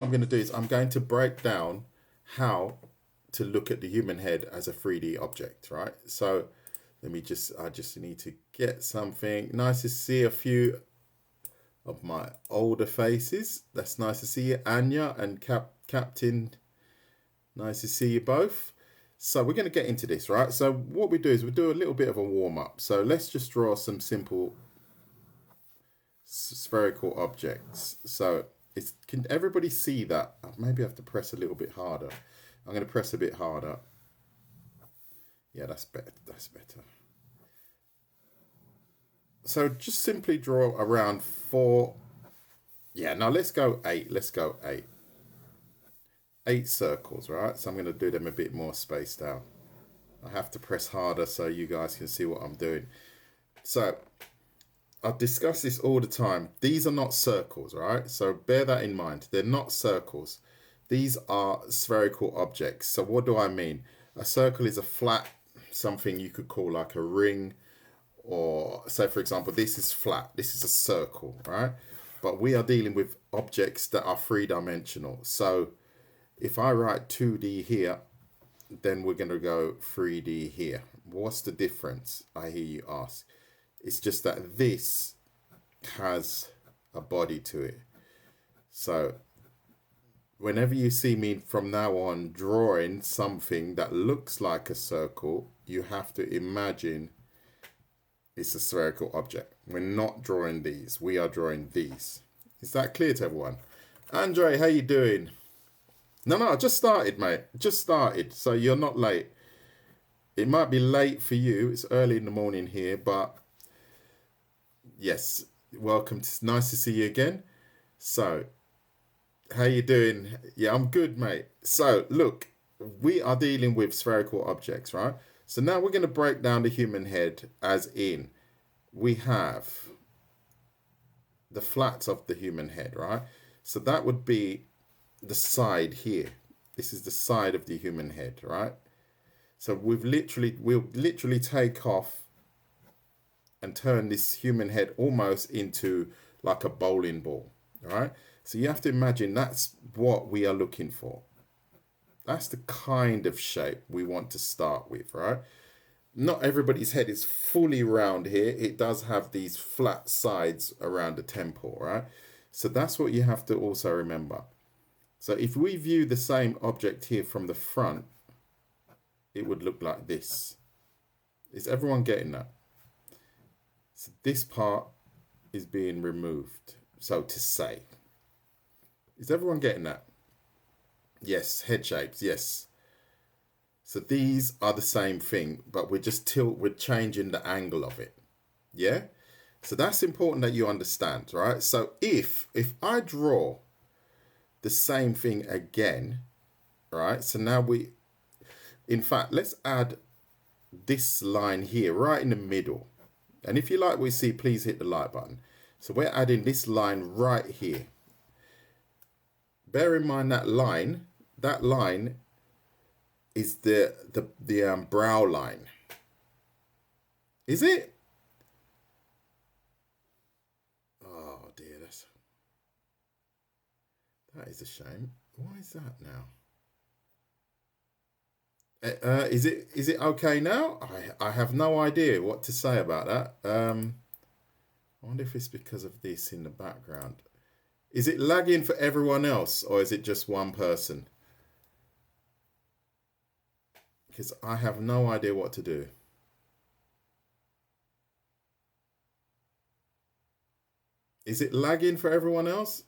I'm going to do is I'm going to break down how to look at the human head as a 3D object, right? So I just need to get something. Nice to see a few of my older faces. That's nice to see you, Anya and Captain. Nice to see you both. So we're going to get into this, right? So what we do is we do a little bit of a warm up. So let's just draw some simple spherical objects. So can everybody see that? Maybe I have to press a little bit harder. I'm going to press a bit harder. Yeah, that's better. That's better. So just simply draw around 4. Yeah, now let's go 8. Let's go 8. 8 circles, right? So I'm going to do them a bit more spaced out. I have to press harder so you guys can see what I'm doing. So I discuss this all the time. These are not circles, right? So bear that in mind. They're not circles. These are spherical objects. So what do I mean? A circle is a flat, something you could call like a ring, or say, for example, this is flat. This is a circle, right? But we are dealing with objects that are 3-dimensional. So if I write 2D here, then we're going to go 3D here. What's the difference, I hear you ask? It's just that this has a body to it. So whenever you see me from now on drawing something that looks like a circle, you have to imagine it's a spherical object. We're not drawing these. We are drawing these. Is that clear to everyone? Andre, how you doing? No, I just started, mate. Just started. So you're not late. It might be late for you. It's early in the morning here, but yes, welcome. Nice to see you again. So, how you doing? Yeah, I'm good, mate. So, look, we are dealing with spherical objects, right? So now we're going to break down the human head as in we have the flats of the human head, right? So that would be the side here. This is the side of the human head, right? So we'll literally take off and turn this human head almost into like a bowling ball, right? So you have to imagine that's what we are looking for. That's the kind of shape we want to start with, right? Not everybody's head is fully round here. It does have these flat sides around the temple, right? So that's what you have to also remember. So if we view the same object here from the front, it would look like this. Is everyone getting that? So this part is being removed, so to say. Is everyone getting that? Yes, head shapes, yes. So these are the same thing, but we're changing the angle of it. Yeah? So that's important that you understand, right? So if I draw the same thing again, right? So now in fact, let's add this line here right in the middle. And if you like what you see, please hit the like button. So we're adding this line right here. Bear in mind that line is the brow line. Is it? Oh dear, that is a shame. Why is that now? Is it okay now? I have no idea what to say about that. I wonder if it's because of this in the background. Is it lagging for everyone else, or is it just one person? Because I have no idea what to do. Is it lagging for everyone else?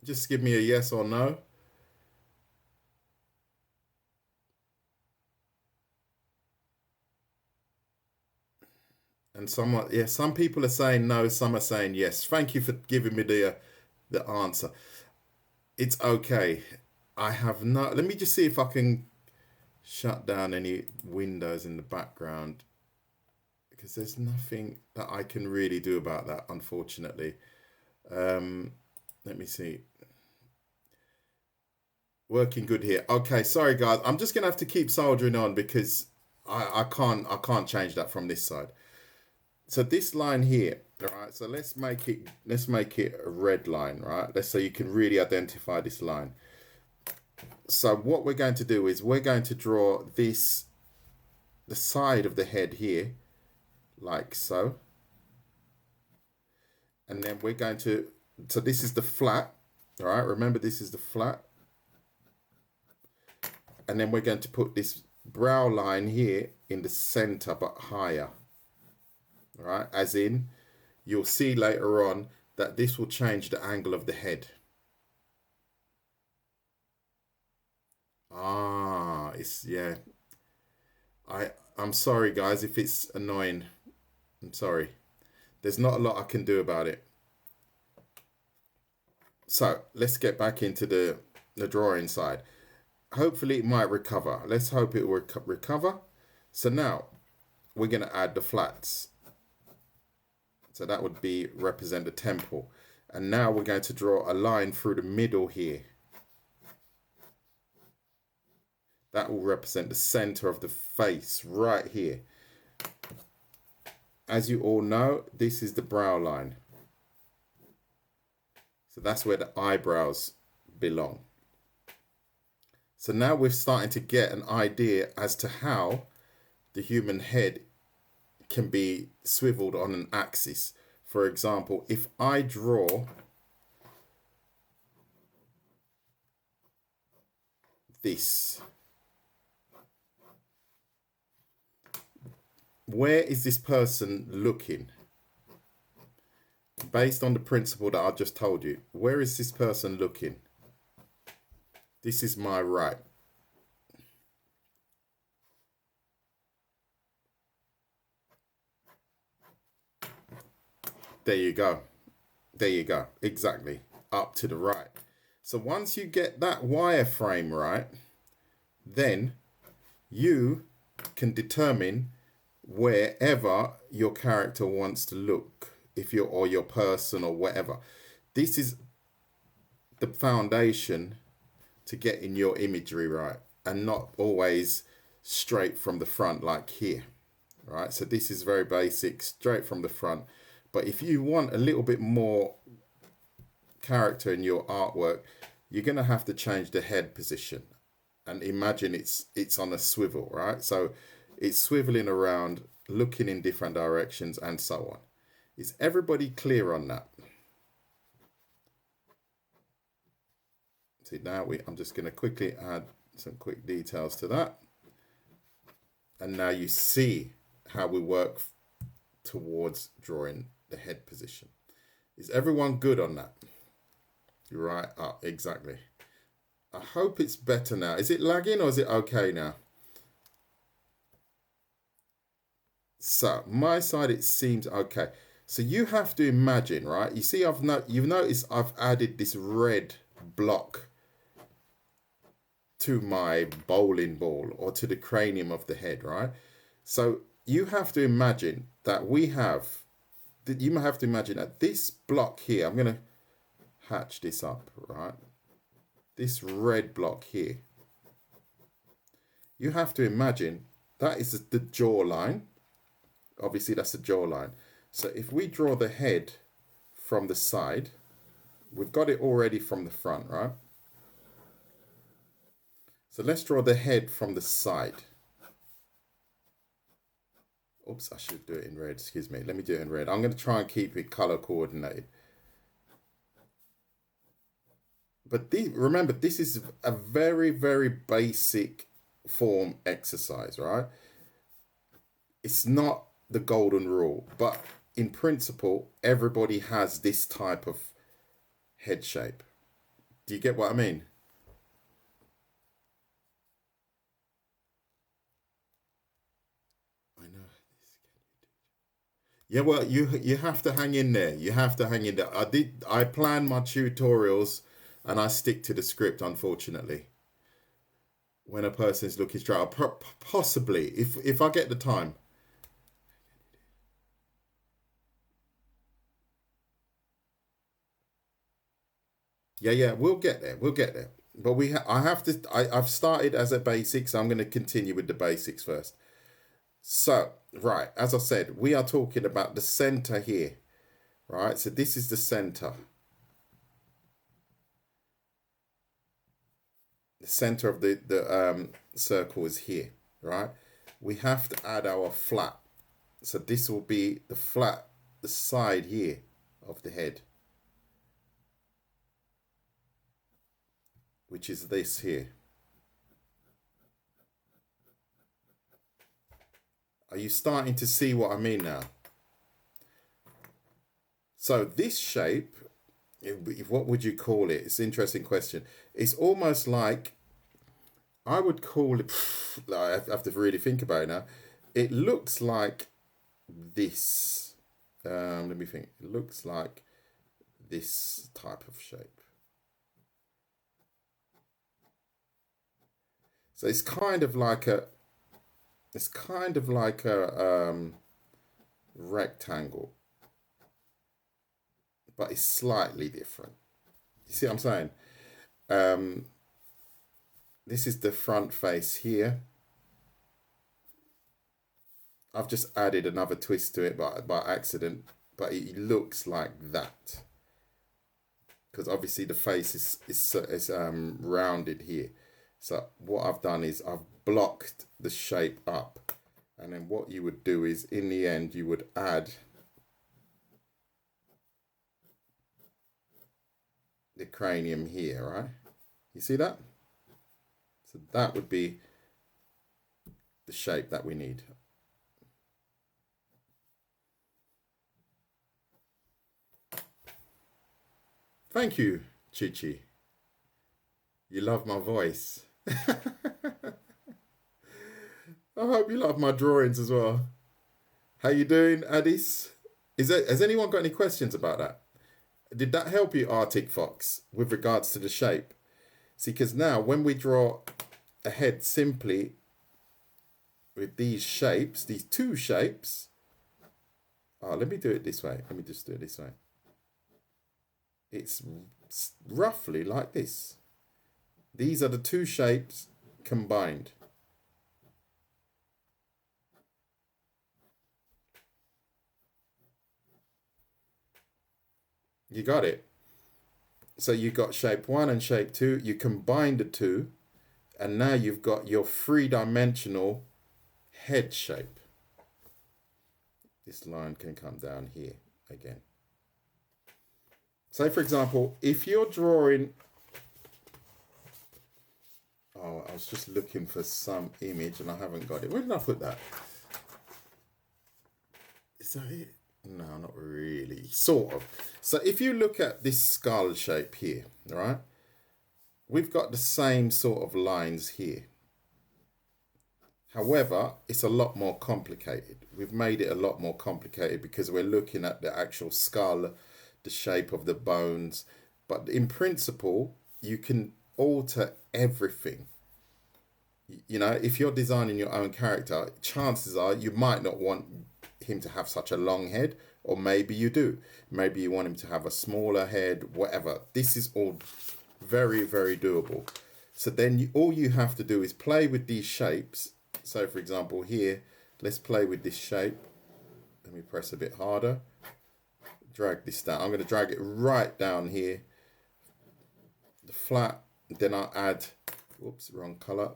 Just give me a yes or no. And some people are saying no, some are saying yes. Thank you for giving me the answer. It's okay. Let me just see if I can shut down any windows in the background, because there's nothing that I can really do about that, unfortunately. Let me see. Working good here. Okay, sorry guys. I'm just gonna have to keep soldiering on because I can't change that from this side. So this line here All right, so let's make it a red line, right? Let's say you can really identify this line. So what we're going to do is we're going to draw this, the side of the head here, like so. And then we're going to, so this is the flat, all right? Remember, this is the flat. And then we're going to put this brow line here in the center, but higher, all right? As in, you'll see later on that this will change the angle of the head. Ah, it's, yeah. I'm sorry, guys, if it's annoying. I'm sorry. There's not a lot I can do about it. So let's get back into the drawing side. Hopefully it might recover. Let's hope it will recover. So now we're going to add the flats. So that would be represent the temple. And now we're going to draw a line through the middle here. That will represent the center of the face right here. As you all know, this is the brow line. So that's where the eyebrows belong. So now we're starting to get an idea as to how the human head can be swiveled on an axis. For example, if I draw this, where is this person looking? Based on the principle that I just told you, where is this person looking? This is my right. There you go. There you go. Exactly. Up to the right. So once you get that wireframe right, then you can determine wherever your character wants to look, if you're, or your person or whatever. This is the foundation to getting your imagery right, and not always straight from the front like here, right? So this is very basic, straight from the front. But if you want a little bit more character in your artwork, you're going to have to change the head position. And imagine it's on a swivel, right? So it's swiveling around, looking in different directions, and so on. Is everybody clear on that? See, now I'm just going to quickly add some quick details to that. And now you see how we work towards drawing the head position. Is everyone good on that? You're right. Exactly. I hope it's better now. Is it lagging or is it okay now? So my side, it seems okay. So you have to imagine, right? You see, you've noticed I've added this red block to my bowling ball, or to the cranium of the head, right? So you have to imagine that you have to imagine that this block here, I'm going to hatch this up, right? This red block here, you have to imagine that is the jawline. Obviously, that's the jawline. So if we draw the head from the side, we've got it already from the front, right? So let's draw the head from the side. Oops, I should do it in red. Excuse me. Let me do it in red. I'm going to try and keep it color coordinated. But remember, this is a very, very basic form exercise, right? It's not the golden rule, but in principle, everybody has this type of head shape. Do you get what I mean? I know. Yeah, well, you have to hang in there. You have to hang in there. I plan my tutorials and I stick to the script, unfortunately. When a person's looking straight up, possibly if I get the time. Yeah, we'll get there. We'll get there. But I've started as a basic, so I'm going to continue with the basics first. So, right, as I said, we are talking about the center here. right? So this is the center. The center of the circle is here, right? We have to add our flat. So this will be the flat, the side here of the head, which is this here. Are you starting to see what I mean now? So this shape, what would you call it? It's an interesting question. It's almost like, I would call it, I have to really think about it now. It looks like this. Let me think. It looks like this type of shape. So it's kind of like a, rectangle, but it's slightly different. You see what I'm saying? This is the front face here. I've just added another twist to it by accident, but it looks like that. Because obviously the face is rounded here. So what I've done is I've blocked the shape up. And then what you would do is, in the end, you would add the cranium here, right? You see that? So that would be the shape that we need. Thank you, Chichi. You love my voice. I hope you love my drawings as well. How you doing, Addis? Has anyone got any questions about that? Did that help you, Arctic Fox, with regards to the shape? See, because now when we draw a head simply with these shapes, these two shapes. Oh, let me do it this way. Let me just do it this way. It's roughly like this. These are the two shapes combined. You got it? So you got shape 1 and shape 2. You combine the two, and now you've got your three-dimensional head shape. This line can come down here again. Say, for example, if you're drawing... Oh, I was just looking for some image and I haven't got it. Where did I put that? Is that it? No, not really. Sort of. So if you look at this skull shape here, right? We've got the same sort of lines here. However, it's a lot more complicated. We've made it a lot more complicated because we're looking at the actual skull, the shape of the bones. But in principle, you can alter everything. You know, if you're designing your own character, chances are you might not want him to have such a long head, or maybe you do. Maybe you want him to have a smaller head, whatever. This is all very, very doable. So then all you have to do is play with these shapes. So for example here, let's play with this shape. Let me press a bit harder. Drag this down. I'm going to drag it right down here. The flat. Then I'll add, whoops, wrong color.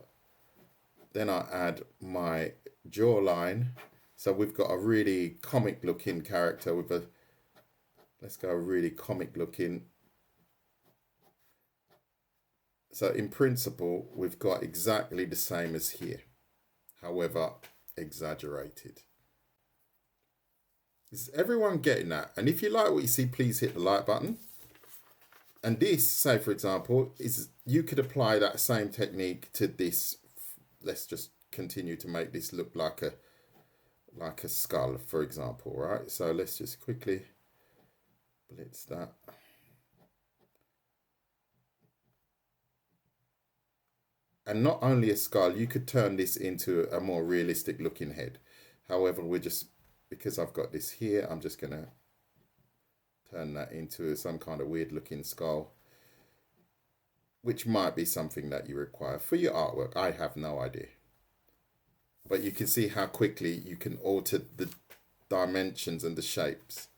Then I'll add my jawline. So we've got a really comic looking character with a, let's go really comic looking. So in principle, we've got exactly the same as here. However, exaggerated. Is everyone getting that? And if you like what you see, please hit the like button. And this, say for example, is you could apply that same technique to this. Let's just continue to make this look like a skull, for example, right? So let's just quickly blitz that. And not only a skull, you could turn this into a more realistic looking head. However, we're just, because I've got this here, I'm just gonna turn that into some kind of weird looking skull, which might be something that you require for your artwork. I have no idea. But you can see how quickly you can alter the dimensions and the shapes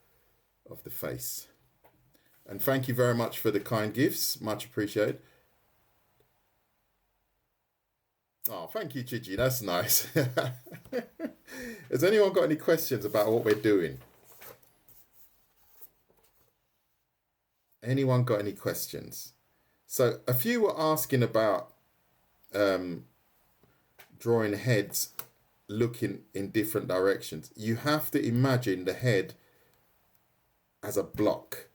of the face. And thank you very much for the kind gifts. Much appreciated. Oh, thank you, Gigi. That's nice. Has anyone got any questions about what we're doing? Anyone got any questions? So a few were asking about drawing heads looking in different directions. You have to imagine the head as a block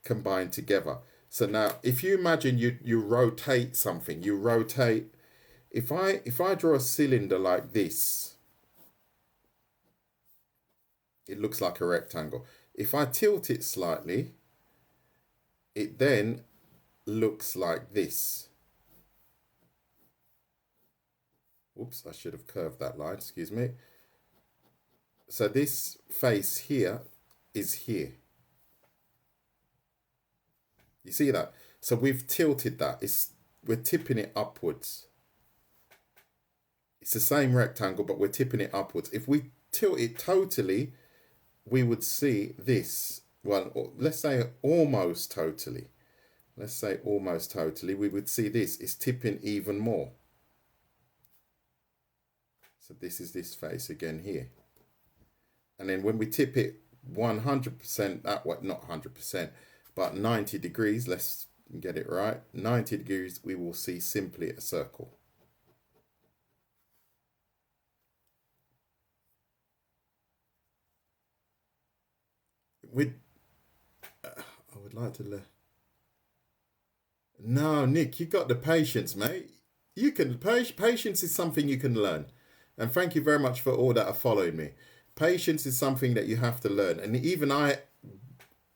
combined together. So now if you imagine you rotate something, you rotate, if I draw a cylinder like this, it looks like a rectangle. If I tilt it slightly, it then looks like this. Oops, I should have curved that line, excuse me. So this face here is here. You see that? So we've tilted that. We're tipping it upwards. It's the same rectangle, but we're tipping it upwards. If we tilt it totally, we would see this. Well, let's say almost totally. Let's say almost totally. We would see this. It's tipping even more. So this is this face again here. And then when we tip it 100%, that way, not 100%, but 90 degrees, let's get it right. 90 degrees, we will see simply a circle. I would like to learn. No, Nick, you got the patience, mate. You can, patience is something you can learn. And thank you very much for all that are following me. Patience is something that you have to learn. And even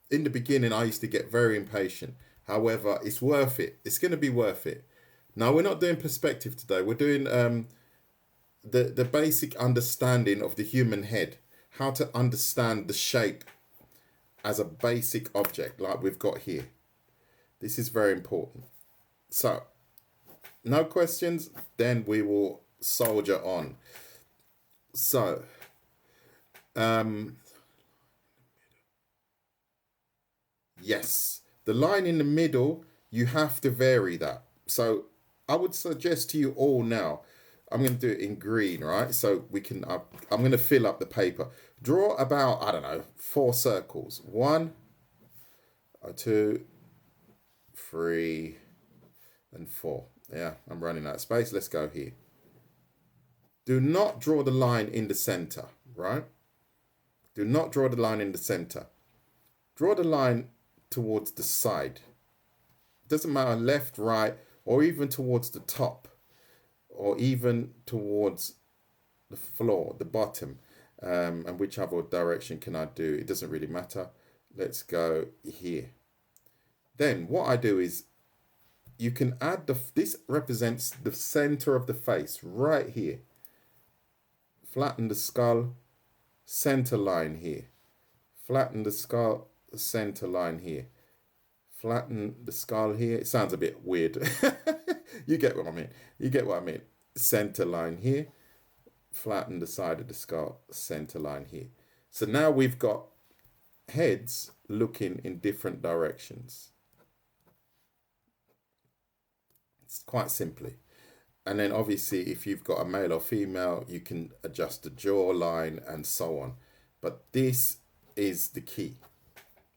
in the beginning, I used to get very impatient. However, it's worth it. It's going to be worth it. Now, we're not doing perspective today. We're doing the basic understanding of the human head. How to understand the shape as a basic object like we've got here. This is very important. So, no questions, then we will soldier on. So, yes, the line in the middle, you have to vary that. So I would suggest to you all now, I'm going to do it in green, right? So we can, I'm going to fill up the paper. Draw about, I don't know, 4 circles. 1, 2, 3, and 4. Yeah, I'm running out of space. Let's go here. Do not draw the line in the center, right? Do not draw the line in the center. Draw the line towards the side. Doesn't matter left, right, or even towards the top, or even towards the floor, the bottom, and which other direction can I do? It doesn't really matter. Let's go here. Then what I do is you can add this represents the center of the face right here. Flatten the skull, center line here. Flatten the skull, center line here. Flatten the skull here. It sounds a bit weird. You get what I mean. You get what I mean. Center line here. Flatten the side of the skull, center line here. So now we've got heads looking in different directions. It's quite simply. And then obviously if you've got a male or female, you can adjust the jawline and so on. But this is the key.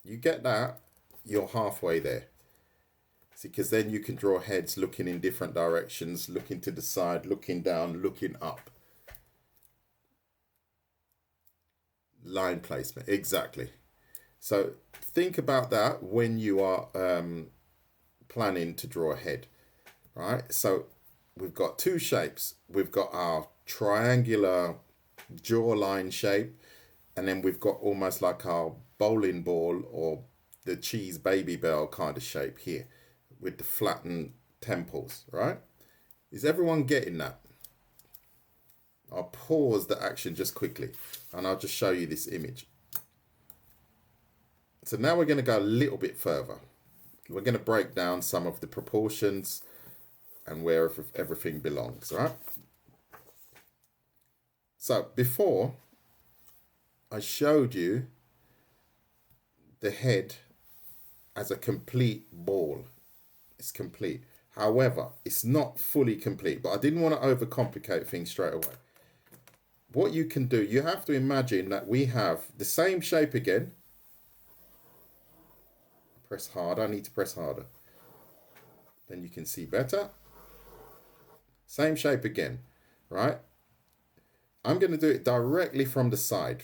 You get that, you're halfway there. See, because then you can draw heads looking in different directions, looking to the side, looking down, looking up. Line placement, exactly. So think about that when you are planning to draw a head, right? So we've got 2 shapes. We've got our triangular jawline shape, and then we've got almost like our bowling ball or the cheese baby bell kind of shape here with the flattened temples, right? Is everyone getting that? I'll pause the action just quickly and I'll just show you this image. So now we're going to go a little bit further. We're going to break down some of the proportions and where everything belongs, right? So before I showed you the head as a complete ball. It's complete. However, it's not fully complete, but I didn't want to overcomplicate things straight away. What you can do, you have to imagine that we have the same shape again. Press harder. I need to press harder. Then you can see better. Same shape again, right? I'm going to do it directly from the side.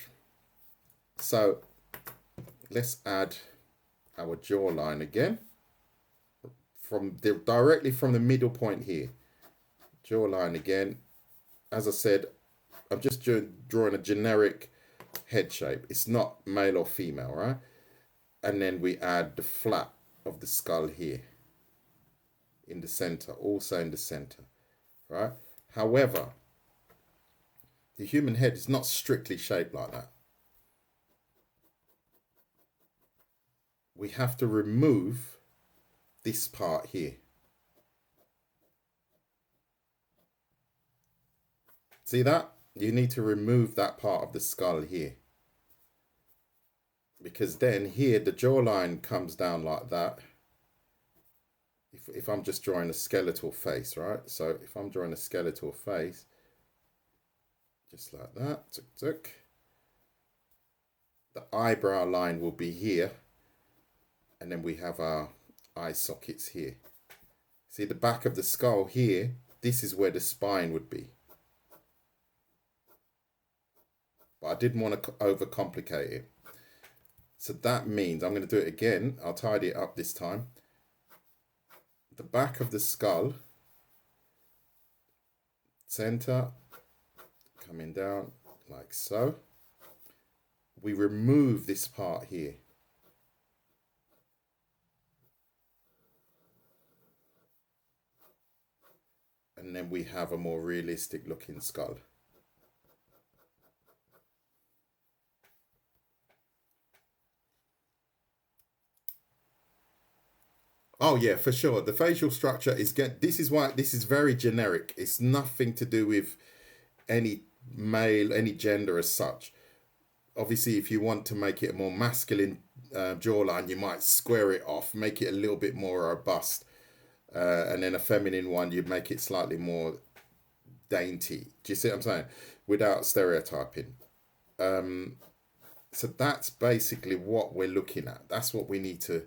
So let's add our jawline again. Directly from the middle point here. Jawline again. As I said, I'm just drawing a generic head shape. It's not male or female, right? And then we add the flap of the skull here in the center, also in the center, right? However, the human head is not strictly shaped like that. We have to remove this part here. See that? You need to remove that part of the skull here. Because then here the jawline comes down like that. If I'm just drawing a skeletal face, right? So if I'm drawing a skeletal face, just like that, tuk tuk. The eyebrow line will be here. And then we have our eye sockets here. See the back of the skull here, this is where the spine would be. But I didn't want to overcomplicate it. So that means I'm going to do it again. I'll tidy it up this time. The back of the skull, center, coming down like so. We remove this part here. And then we have a more realistic looking skull. Oh yeah, for sure. The facial structure is this is why this is very generic. It's nothing to do with any male, any gender as such. Obviously, if you want to make it a more masculine jawline, you might square it off, make it a little bit more robust. And then a feminine one, you'd make it slightly more dainty. Do you see what I'm saying? Without stereotyping. So that's basically what we're looking at. That's what we need to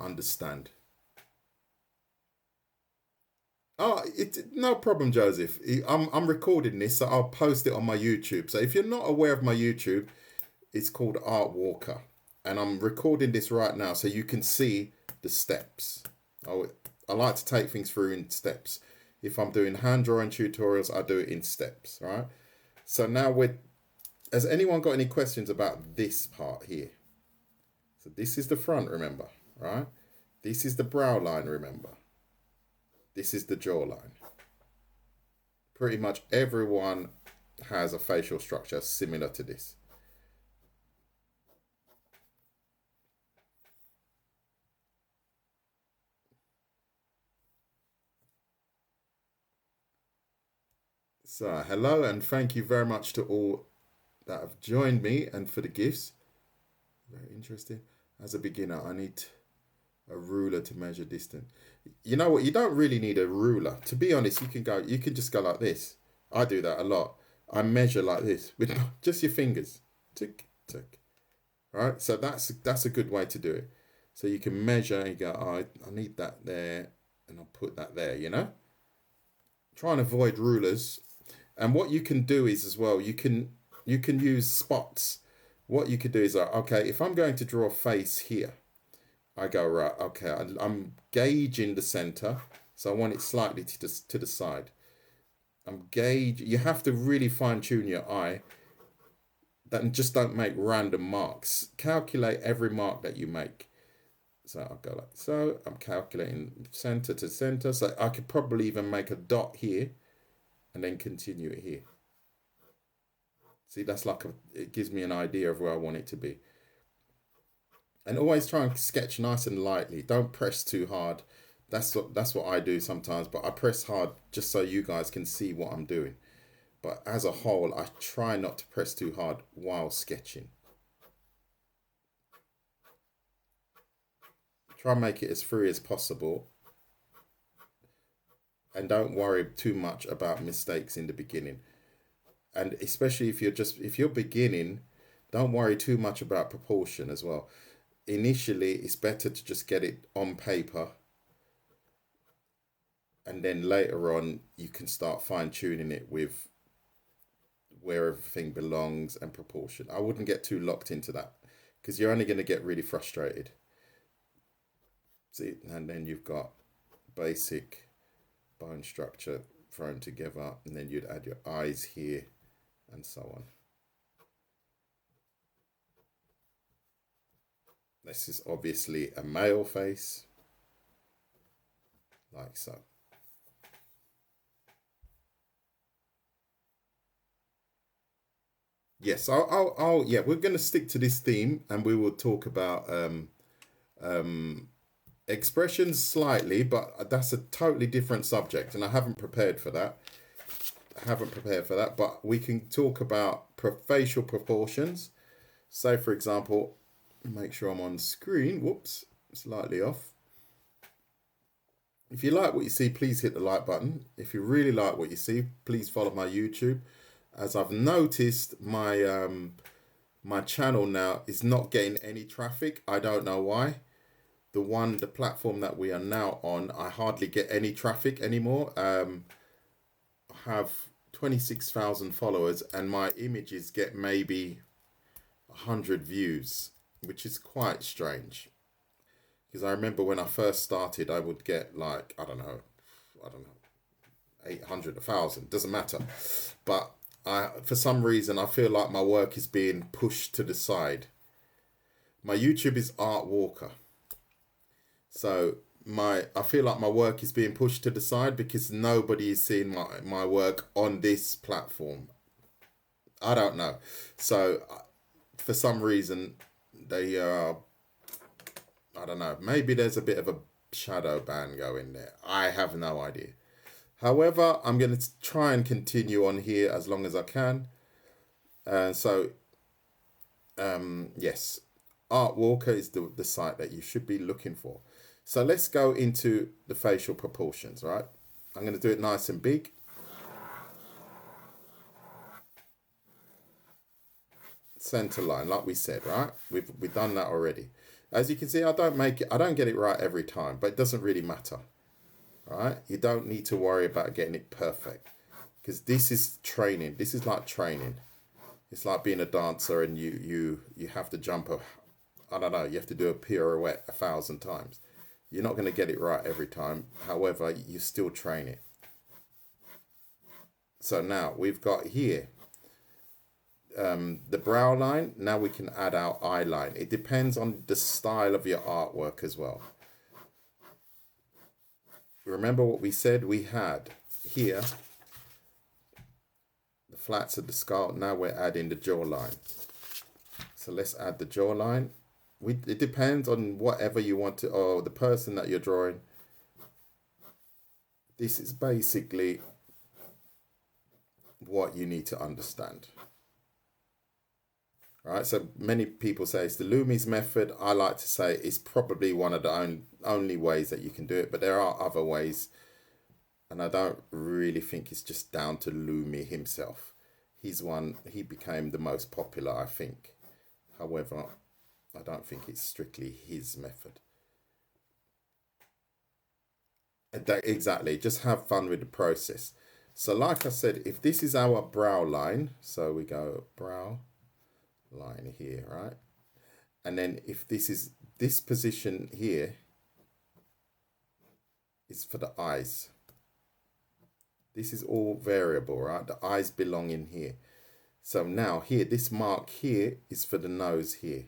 understand. Oh, no problem, Joseph. I'm recording this, so I'll post it on my YouTube. So if you're not aware of my YouTube, it's called Art Walker, and I'm recording this right now so you can see the steps. I like to take things through in steps. If I'm doing hand drawing tutorials, I do it in steps, right? So now has anyone got any questions about this part here? So this is the front, remember, right? This is the brow line, remember. This is the jawline. Pretty much everyone has a facial structure similar to this. So hello and thank you very much to all that have joined me and for the gifts. Very interesting. As a beginner, I need a ruler to measure distance. You know what? You don't really need a ruler. To be honest, you can just go like this. I do that a lot. I measure like this with just your fingers. Tick, tick. All right. So that's a good way to do it. So you can measure and you go, oh, I need that there, and I'll put that there, you know? Try and avoid rulers. And what you can do is as well, you can use spots. What you could do is like, okay, if I'm going to draw a face here, I go, right, okay, I'm gauging the center, so I want it slightly to the side. You have to really fine tune your eye, and just don't make random marks. Calculate every mark that you make. So I'll go like so, I'm calculating center to center, so I could probably even make a dot here, and then continue it here. See, that's it gives me an idea of where I want it to be. And always try and sketch nice and lightly. Don't press too hard. That's what I do sometimes, but I press hard just so you guys can see what I'm doing. But as a whole, I try not to press too hard while sketching. Try and make it as free as possible, and don't worry too much about mistakes in the beginning. And especially if you're beginning, don't worry too much about proportion as well. Initially, it's better to just get it on paper, and then later on you can start fine tuning it with where everything belongs and proportion. I wouldn't get too locked into that because you're only going to get really frustrated. See, and then you've got basic bone structure thrown together, and then you'd add your eyes here and so on. This is obviously a male face, like so. Yes, yeah, we're going to stick to this theme, and we will talk about expressions slightly, but that's a totally different subject, and I haven't prepared for that. But we can talk about facial proportions. So, for example, make sure I'm on screen. Whoops, slightly off. If you like what you see, please hit the like button. If you really like what you see, please follow my YouTube. As I've noticed, my my channel now is not getting any traffic. I don't know why. The platform that we are now on, I hardly get any traffic anymore. I have 26,000 followers, and my images get maybe 100 views, which is quite strange. Because I remember when I first started, I would get like, I don't know, 800, 1,000, doesn't matter. But for some reason, I feel like my work is being pushed to the side. My YouTube is Art Walker. So I feel like my work is being pushed to the side because nobody is seeing my work on this platform. I don't know. So for some reason, they I don't know. Maybe there's a bit of a shadow ban going there. I have no idea. However, I'm going to try and continue on here as long as I can. Yes, Art Walker is the site that you should be looking for. So let's go into the facial proportions, right? I'm going to do it nice and big. Center line, like we said, right? We've done that already. As you can see, I don't get it right every time, but it doesn't really matter. Right? You don't need to worry about getting it perfect, because this is training. This is like training. It's like being a dancer, and you have to jump I don't know, you have to do a pirouette 1,000 times. You're not going to get it right every time. However, you still train it. So now we've got here the brow line. Now we can add our eye line. It depends on the style of your artwork as well. Remember what we said? We had here the flats of the skull. Now we're adding the jawline. So let's add the jawline. It depends on whatever you want to, or the person that you're drawing. This is basically what you need to understand. Right, so many people say it's the Loomis method. I like to say it's probably one of the only ways that you can do it, but there are other ways, and I don't really think it's just down to Loomis himself. He became the most popular, I think. However, I don't think it's strictly his method. Exactly, just have fun with the process. So like I said, if this is our brow line, so we go brow line here, right? And then if this position here is for the eyes. This is all variable, right? The eyes belong in here. So now here, this mark here is for the nose here.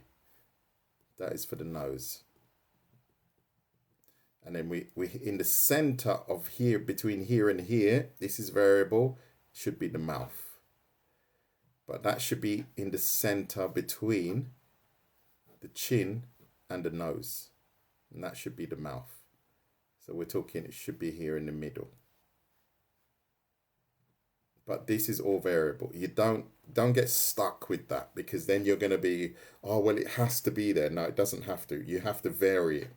That is for the nose. And then we in the center of here, between here and here, this is variable, should be the mouth. But that should be in the center between the chin and the nose. And that should be the mouth. So we're talking, it should be here in the middle. But this is all variable. You don't get stuck with that, because then you're going to be, oh, well, it has to be there. No, it doesn't have to. You have to vary it.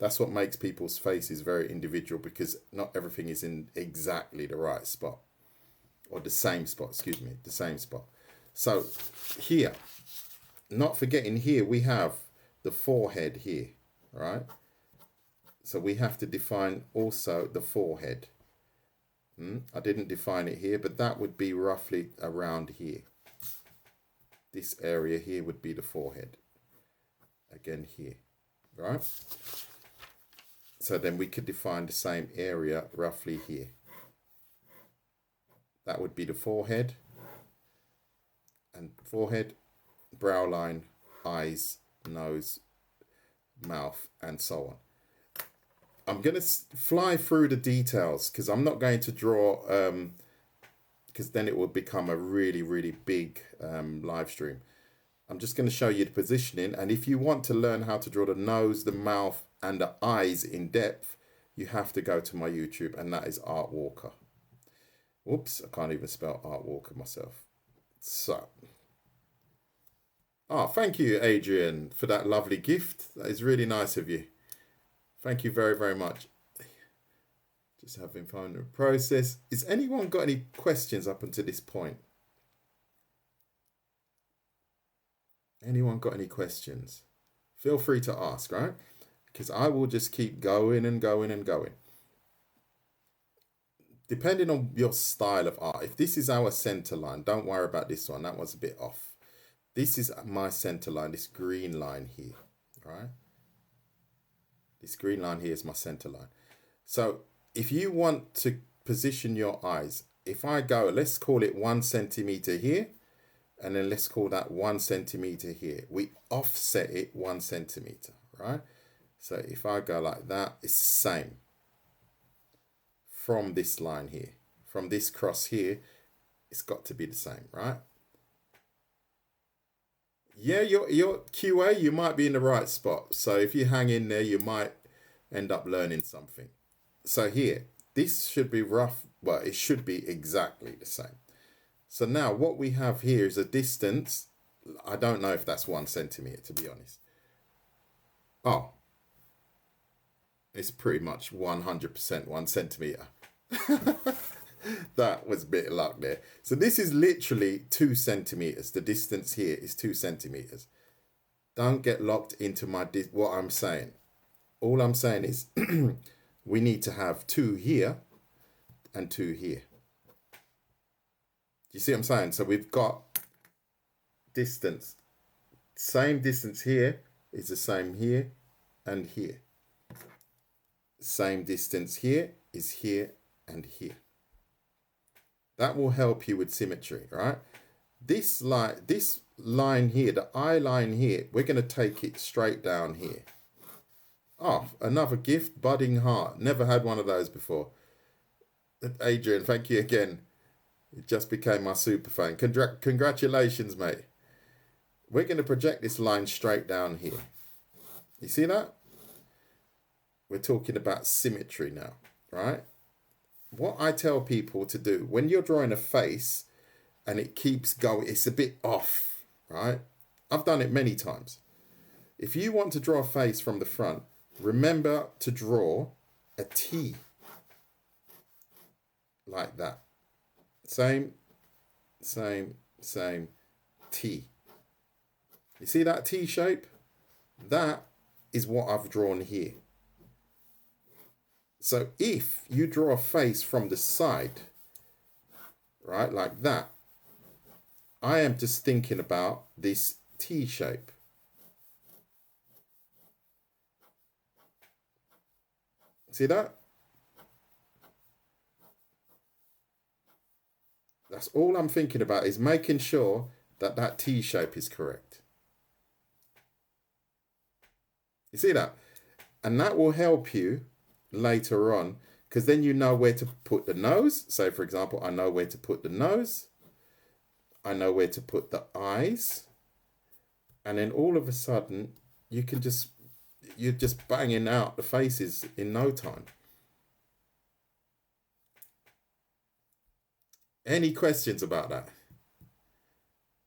That's what makes people's faces very individual, because not everything is in exactly the right spot, or the same spot, excuse me, the same spot. So here, not forgetting here, we have the forehead here, right? So we have to define also the forehead. I didn't define it here, but that would be roughly around here. This area here would be the forehead. Again here, right? So then we could define the same area roughly here. That would be the forehead. And forehead, brow line, eyes, nose, mouth, and so on. I'm going to fly through the details because I'm not going to draw, because then it will become a really, really big live stream. I'm just going to show you the positioning. And if you want to learn how to draw the nose, the mouth, and the eyes in depth, you have to go to my YouTube, and that is Art Walker. Whoops, I can't even spell Art Walker myself. So, thank you, Adrian, for that lovely gift. That is really nice of you. Thank you very, very much. Just having fun in the process. Has anyone got any questions up until this point? Anyone got any questions? Feel free to ask, right? Because I will just keep going and going and going. Depending on your style of art. If this is our center line, don't worry about this one. That one's a bit off. This is my center line, this green line here, right? This green line here is my center line. So if you want to position your eyes, if I go, let's call it 1 centimeter here, and then let's call that 1 centimeter here. We offset it 1 centimeter, right? So if I go like that, it's the same from this line here. From this cross here, it's got to be the same, right? Yeah, your QA, you might be in the right spot. So if you hang in there, you might end up learning something. So here, this should be rough. Well, it should be exactly the same. So now what we have here is a distance. I don't know if that's 1 centimeter, to be honest. Oh, it's pretty much 100% 1 centimeter. That was a bit of luck there. So this is literally 2 centimeters. The distance here is 2 centimeters. Don't get locked into what I'm saying. All I'm saying is we need to have 2 here and 2 here. You see what I'm saying? So we've got distance. Same distance here is the same here and here. Same distance here is here and here. That will help you with symmetry, right? This line here, the eye line here, we're going to take it straight down here. Oh, another gift, budding heart. Never had one of those before. Adrian, thank you again. It just became my super fan. Congratulations, mate. We're going to project this line straight down here. You see that? We're talking about symmetry now, right? What I tell people to do when you're drawing a face and it keeps going, it's a bit off, right? I've done it many times. If you want to draw a face from the front, remember to draw a T like that. Same T. You see that T shape? That is what I've drawn here. So if you draw a face from the side, right, like that, I am just thinking about this T shape. See that? That's all I'm thinking about, is making sure that that T shape is correct. You see that? And that will help you later on, because then you know where to put the nose. So for example, I know where to put the nose. I know where to put the eyes. And then all of a sudden, you're just banging out the faces in no time. Any questions about that?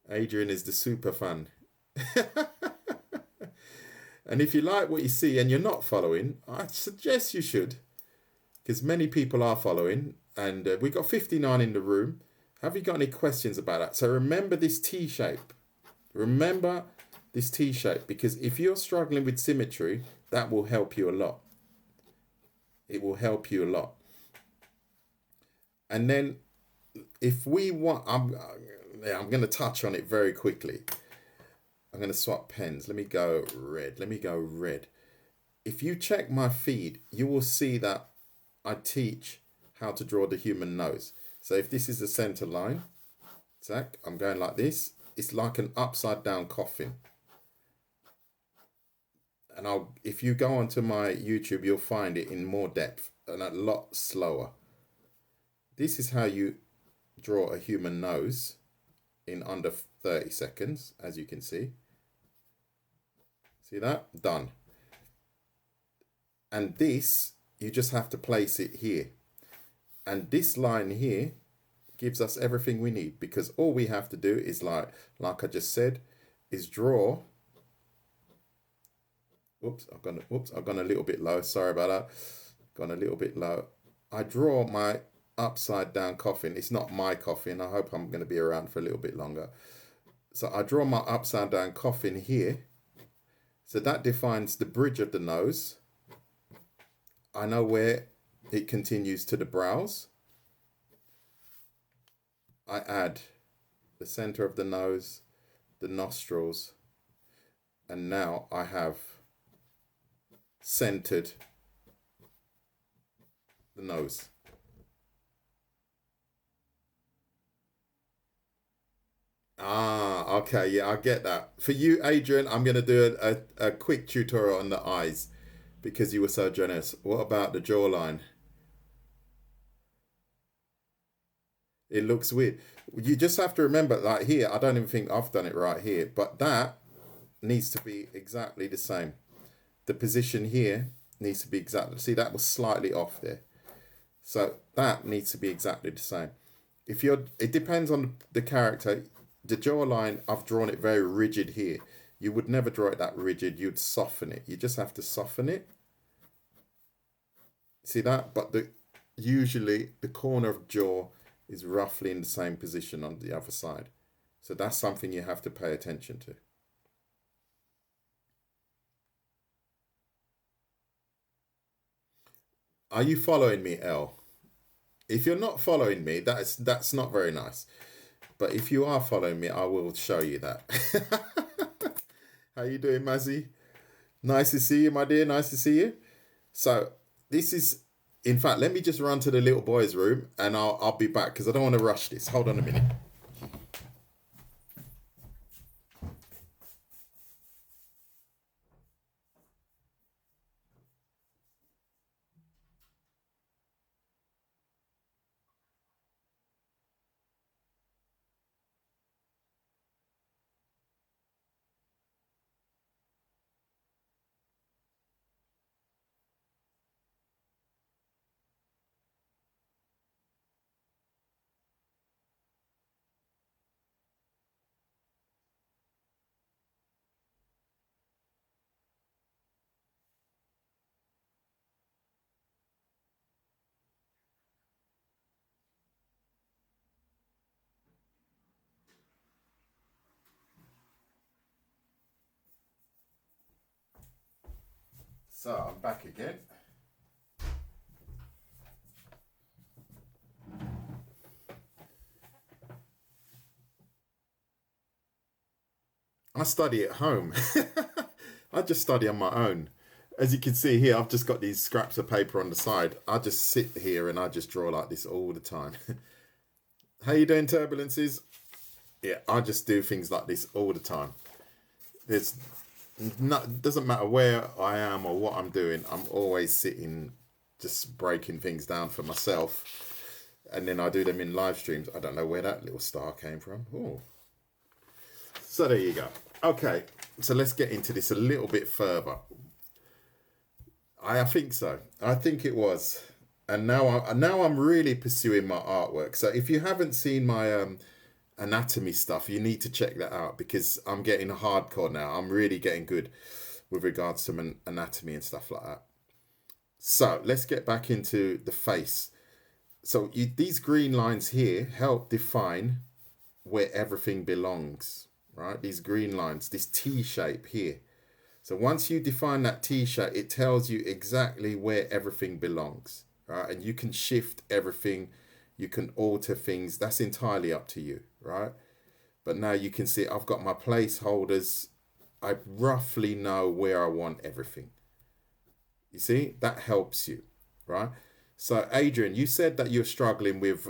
Adrian is the super fan. And if you like what you see and you're not following, I suggest you should, because many people are following, and we got 59 in the room. Have you got any questions about that? So remember this T shape. Remember this T shape, because if you're struggling with symmetry, that will help you a lot. It will help you a lot. And then if we want, I'm going to touch on it very quickly. I'm going to swap pens. Let me go red. If you check my feed, you will see that I teach how to draw the human nose. So if this is the center line, Zach, I'm going like this. It's like an upside down coffin. And if you go onto my YouTube, you'll find it in more depth and a lot slower. This is how you draw a human nose in under 30 seconds, as you can see. See that? Done. And this, you just have to place it here. And this line here gives us everything we need, because all we have to do is like I just said, is draw. I've gone a little bit low. Sorry about that. Gone a little bit low. I draw my upside down coffin. It's not my coffin. I hope I'm going to be around for a little bit longer. So I draw my upside down coffin here. So that defines the bridge of the nose. I know where it continues to the brows. I add the center of the nose, the nostrils, and now I have centered the nose. Okay, yeah, I get that. For you, Adrian, I'm going to do a quick tutorial on the eyes because you were so generous. What about the jawline? It looks weird. You just have to remember, like here, I don't even think I've done it right here, but that needs to be exactly the same. The position here needs to be exactly, see, that was slightly off there. So that needs to be exactly the same. It depends on the character. The jawline, I've drawn it very rigid here. You would never draw it that rigid. You'd soften it. You just have to soften it. See that? But usually the corner of jaw is roughly in the same position on the other side. So that's something you have to pay attention to. Are you following me, Elle? If you're not following me, that's not very nice. But if you are following me, I will show you that. How you doing, Mazzy? Nice to see you, my dear. Nice to see you. So this is, in fact, let me just run to the little boy's room and I'll be back because I don't want to rush this. Hold on a minute. So I'm back again. I study at home. I just study on my own. As you can see here, I've just got these scraps of paper on the side. I just sit here and I just draw like this all the time. How you doing, Turbulences? Yeah, I just do things like this all the time. It doesn't matter where I am or what I'm doing. I'm always sitting, just breaking things down for myself. And then I do them in live streams. I don't know where that little star came from. Oh. So there you go. Okay, so let's get into this a little bit further. I think so. I think it was. And now I'm really pursuing my artwork. So if you haven't seen my anatomy stuff, you need to check that out because I'm getting hardcore now. I'm really getting good. with regards to anatomy and stuff like that. So let's get back into the face. So these green lines here help define where everything belongs, right? These green lines, this T shape here. So once you define that T shape, it tells you exactly where everything belongs, right? And you can shift everything, you can alter things. That's entirely up to you, right? But now you can see I've got my placeholders. I roughly know where I want everything. You see, that helps you, right? So Adrian, you said that you're struggling with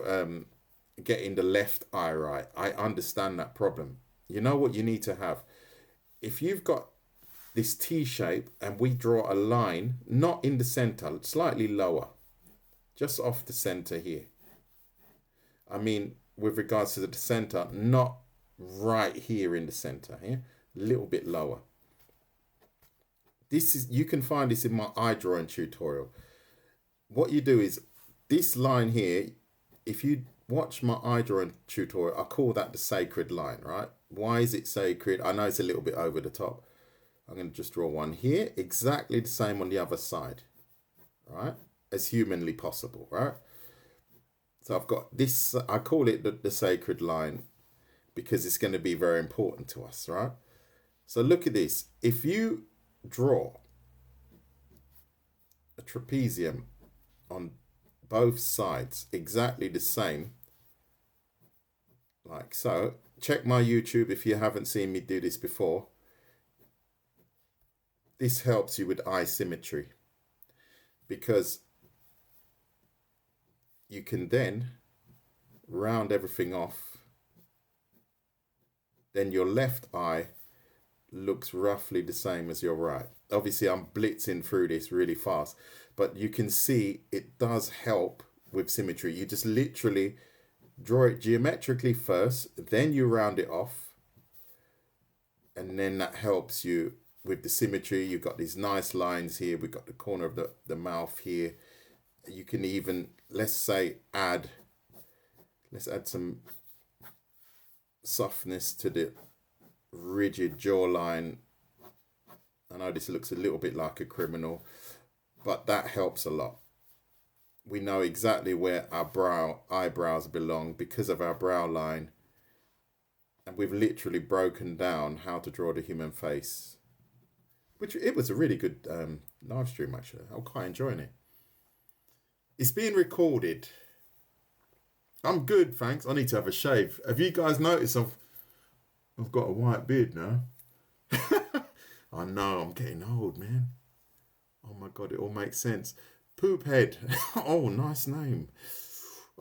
getting the left eye right. I understand that problem. You know what you need to have? If you've got this T shape and we draw a line, not in the center, slightly lower, just off the center here. I mean, with regards to the center, not right here in the center here, a little bit lower. This is, you can find this in my eye drawing tutorial. What you do is this line here, if you watch my eye drawing tutorial, I call that the sacred line, right? Why is it sacred? I know it's a little bit over the top. I'm going to just draw one here, exactly the same on the other side, right? As humanly possible, right? So I've got this, I call it the sacred line because it's going to be very important to us, right? So look at this. If you draw a trapezium on both sides exactly the same, like so, check my YouTube if you haven't seen me do this before. This helps you with eye symmetry because you can then round everything off. Then your left eye looks roughly the same as your right. Obviously, I'm blitzing through this really fast, but you can see it does help with symmetry. You just literally draw it geometrically first, then you round it off, and then that helps you with the symmetry. You've got these nice lines here. We've got the corner of the mouth here. You can even, let's add some softness to the rigid jawline. I know this looks a little bit like a criminal, but that helps a lot. We know exactly where our eyebrows belong because of our brow line. And we've literally broken down how to draw the human face. Which, it was a really good live stream, actually. I'm quite enjoying it. It's being recorded. I'm good, thanks. I need to have a shave. Have you guys noticed I've got a white beard now? I know, I'm getting old, man. Oh my God, it all makes sense. Poophead. Oh, nice name.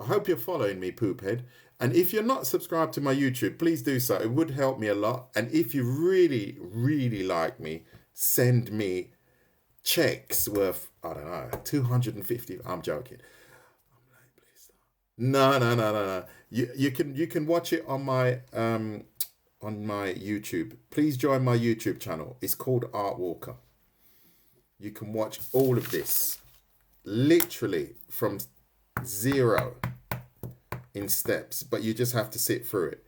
I hope you're following me, Poophead. And if you're not subscribed to my YouTube, please do so. It would help me a lot. And if you really, really like me, send me checks worth, I don't know, 250. I'm joking. No. You can watch it on my YouTube. Please join my YouTube channel. It's called Art Walker. You can watch all of this literally from zero in steps, but you just have to sit through it.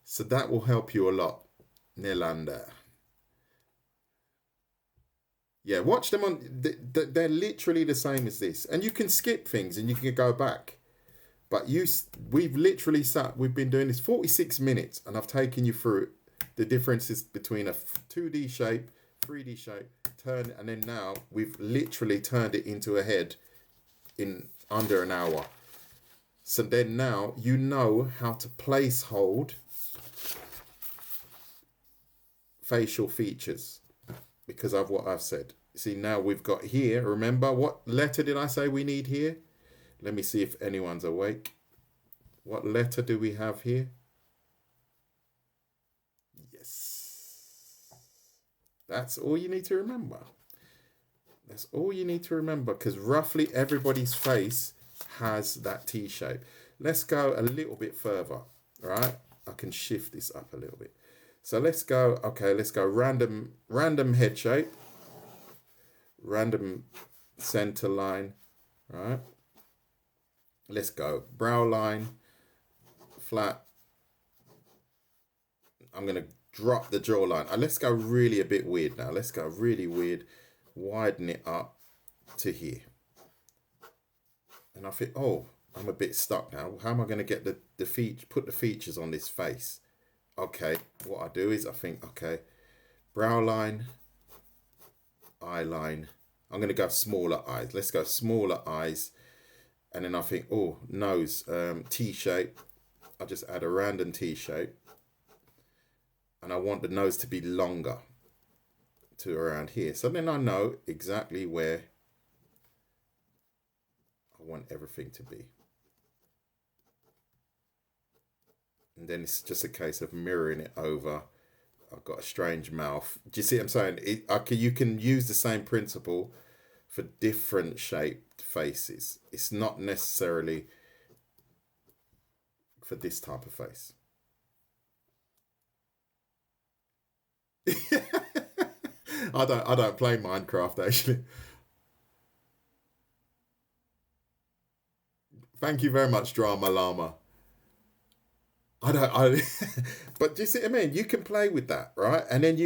So that will help you a lot. Nilanda. Yeah, watch them on. They're literally the same as this, and you can skip things and you can go back. But we've literally we've been doing this 46 minutes, and I've taken you through the differences between a 2D shape, 3D shape, and then now we've literally turned it into a head in under an hour. So then now you know how to place hold facial features because of what I've said. See, now we've got here, remember what letter did I say we need here? Let me see if anyone's awake. What letter do we have here? Yes. That's all you need to remember. That's all you need to remember, because roughly everybody's face has that T shape. Let's go a little bit further, right? I can shift this up a little bit. So let's go, okay, let's go random head shape, random center line, right? Let's go brow line, flat. I'm going to drop the jawline. And let's go really a bit weird now. Let's go really weird. Widen it up to here. And I think, oh, I'm a bit stuck now. How am I going to get put the features on this face? Okay, what I do is I think, okay, brow line, eye line. I'm going to go smaller eyes. Let's go smaller eyes. And then I think, oh, nose, T-shape. I'll just add a random T-shape. And I want the nose to be longer to around here. So then I know exactly where I want everything to be. And then it's just a case of mirroring it over. I've got a strange mouth. Do you see what I'm saying? You can use the same principle for different shaped faces. It's not necessarily for this type of face. I don't play Minecraft actually. Thank you very much, Drama Llama. But do you see what I mean? You can play with that, right? And then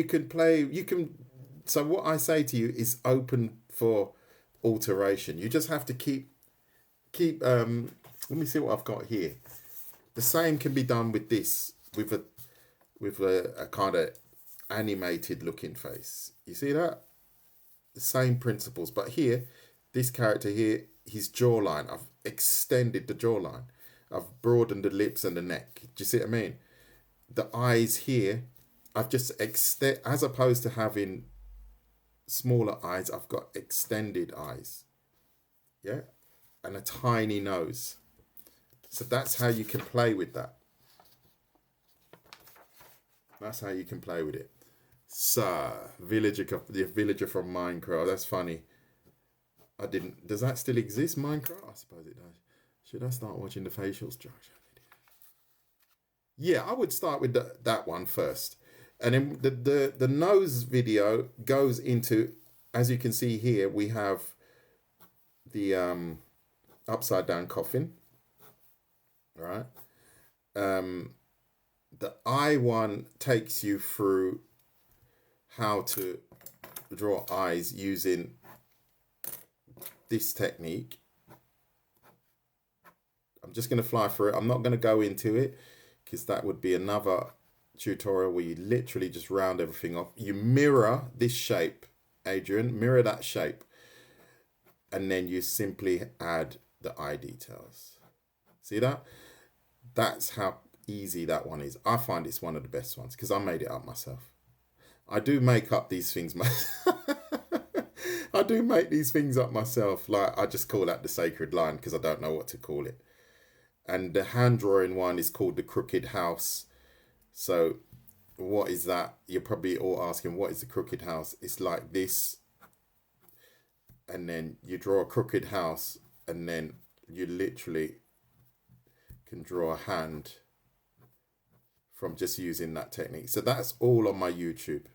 so what I say to you is open for alteration. You just have to keep, let me see what I've got here. The same can be done with this, with a kind of animated looking face. You see that? The same principles. But here, this character here, his jawline, I've extended the jawline. I've broadened the lips and the neck. Do you see what I mean? The eyes here, I've just as opposed to having smaller eyes, I've got extended eyes. Yeah? And a tiny nose. So that's how you can play with that. That's how you can play with it. So, the villager from Minecraft. That's funny. Does that still exist, Minecraft? I suppose it does. Should I start watching the facial structure video? Yeah, I would start with that one first. And then the nose video goes into, as you can see here, we have the upside down coffin. Right? The eye one takes you through how to draw eyes using this technique. I'm just going to fly through it. I'm not going to go into it because that would be another tutorial where you literally just round everything off. You mirror this shape, Adrian, mirror that shape, and then you simply add the eye details. See that? That's how easy that one is. I find it's one of the best ones because I made it up myself. I do make up these things myself. I do make these things up myself. Like, I just call that the sacred line because I don't know what to call it. And the hand drawing one is called the crooked house. So what is that? You're probably all asking, what is the crooked house? It's like this. And then you draw a crooked house and then you literally can draw a hand from just using that technique. So that's all on my YouTube.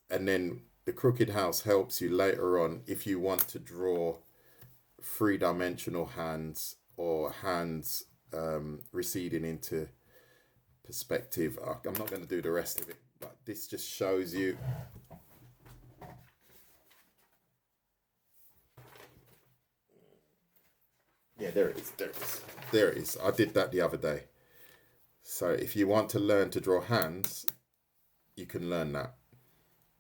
And then the crooked house helps you later on if you want to draw three-dimensional hands or hands receding into perspective. I'm not going to do the rest of it, but this just shows you. Yeah, there it is. There it is. I did that the other day. So if you want to learn to draw hands, you can learn that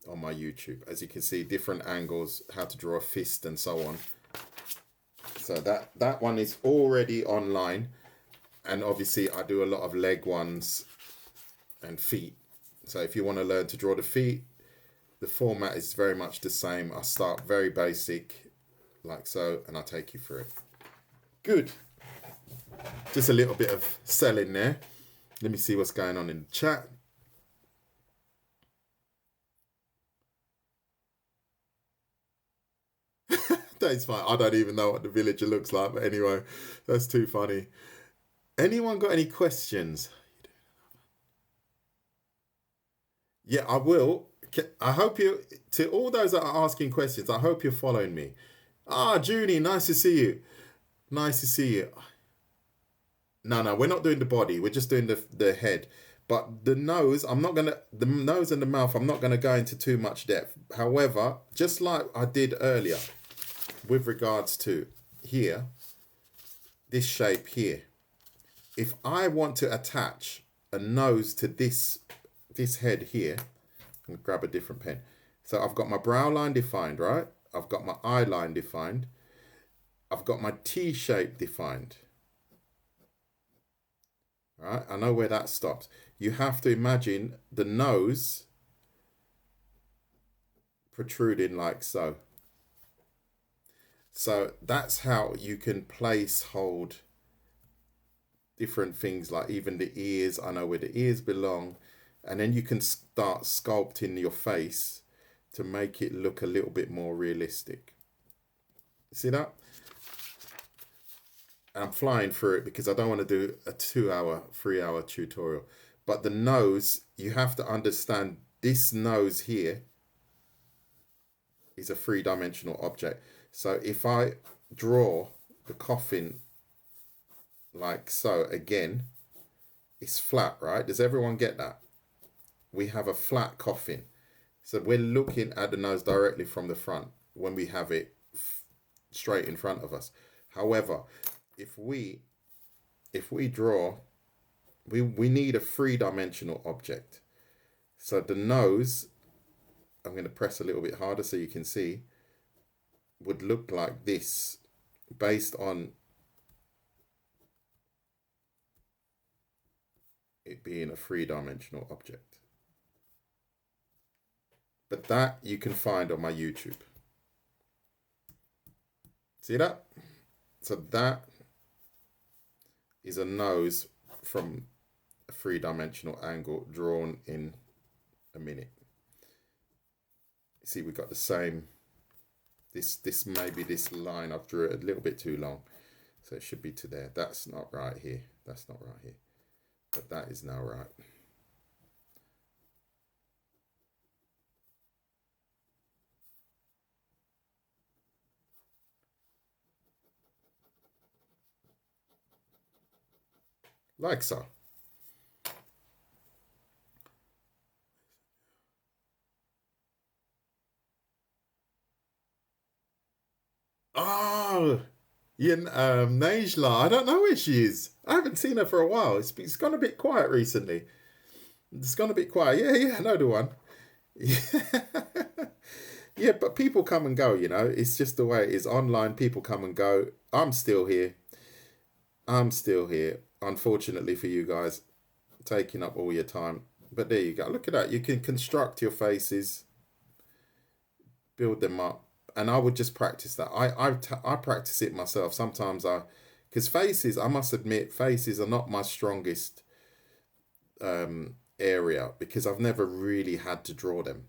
on my YouTube. As you can see, different angles, how to draw a fist and so on. So that one is already online. And obviously I do a lot of leg ones and feet. So if you want to learn to draw the feet, the format is very much the same. I start very basic, like so, and I take you through it. Good. Just a little bit of selling there. Let me see what's going on in the chat. That's fine. I don't even know what the villager looks like, but anyway, that's too funny. Anyone got any questions? Yeah, I will. I hope you, to all those that are asking questions, I hope you're following me. Ah, Junie, nice to see you. Nice to see you. No, we're not doing the body. We're just doing the head. But the nose, the nose and the mouth, I'm not gonna go into too much depth. However, just like I did earlier with regards to here, this shape here, if I want to attach a nose to this head here, I'm gonna grab a different pen. So I've got my brow line defined, right? I've got my eye line defined. I've got my T shape defined. Right? I know where that stops. You have to imagine the nose protruding like so. So that's how you can hold different things, like even the ears. I know where the ears belong. And then you can start sculpting your face to make it look a little bit more realistic. See that? And I'm flying through it because I don't want to do a 2-hour, 3-hour tutorial. But the nose, you have to understand this nose here is a 3-dimensional object. So if I draw the coffin like so, again, it's flat, right? Does everyone get that? We have a flat coffin. So we're looking at the nose directly from the front when we have it straight in front of us. However, if we draw, we need a 3-dimensional object. So the nose, I'm going to press a little bit harder so you can see, would look like this based on it being a 3-dimensional object. But that you can find on my YouTube. See that? So that is a nose from a 3-dimensional angle drawn in a minute. See, we got the same. This maybe this line I've drew it a little bit too long, so it should be to there. That's not right here. That's not right here. But that is now right. Like so. Oh, yeah, Najla. I don't know where she is. I haven't seen her for a while. It's gone a bit quiet recently. It's gone a bit quiet. Yeah, I know the one. Yeah, but people come and go, you know. It's just the way it is. Online, people come and go. I'm still here. Unfortunately for you guys, taking up all your time. But there you go. Look at that. You can construct your faces, build them up. And I would just practice that. I practice it myself. Sometimes because faces, I must admit, faces are not my strongest area because I've never really had to draw them.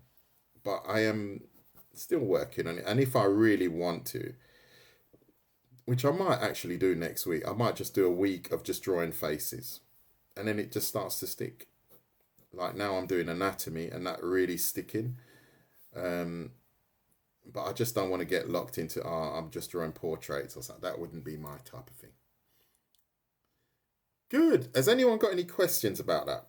But I am still working on it. And if I really want to, which I might actually do next week, I might just do a week of just drawing faces. And then it just starts to stick. Like now I'm doing anatomy and that really sticking. But I just don't want to get locked into, I'm just drawing portraits or something. That wouldn't be my type of thing. Good. Has anyone got any questions about that?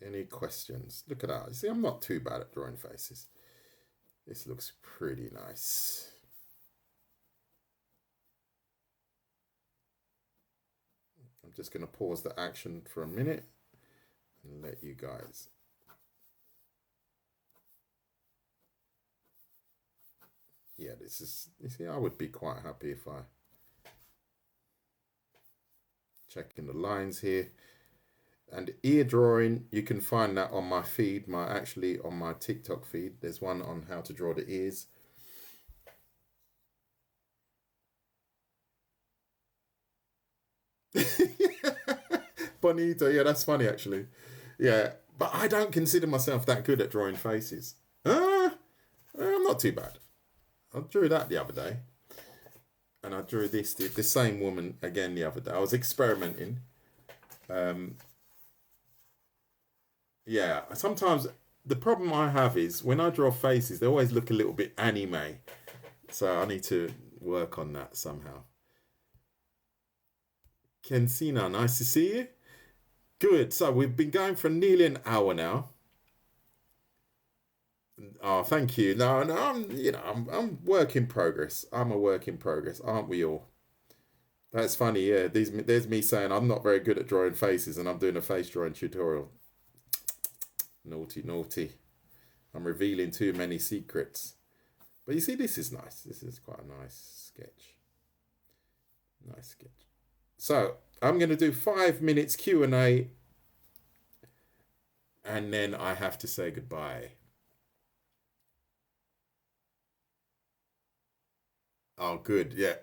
Any questions? Look at that. You see, I'm not too bad at drawing faces. This looks pretty nice. I'm just going to pause the action for a minute and let you guys. Yeah, this is, you see, I would be quite happy if I checking the lines here. And ear drawing, you can find that on my feed, on my TikTok feed. There's one on how to draw the ears. Bonito, yeah, that's funny actually. Yeah, but I don't consider myself that good at drawing faces. I'm not too bad. I drew that the other day. And I drew the same woman again the other day. I was experimenting. Yeah, sometimes the problem I have is when I draw faces, they always look a little bit anime. So I need to work on that somehow. Kensina, nice to see you. Good. So we've been going for nearly an hour now. Oh, thank you. No, no, I'm work in progress. I'm a work in progress, aren't we all? That's funny. Yeah, there's me saying I'm not very good at drawing faces, and I'm doing a face drawing tutorial. Naughty, naughty. I'm revealing too many secrets. But you see, this is nice. This is quite a nice sketch. Nice sketch. So I'm going to do 5 minutes Q&A, and then I have to say goodbye. Oh, good. Yeah.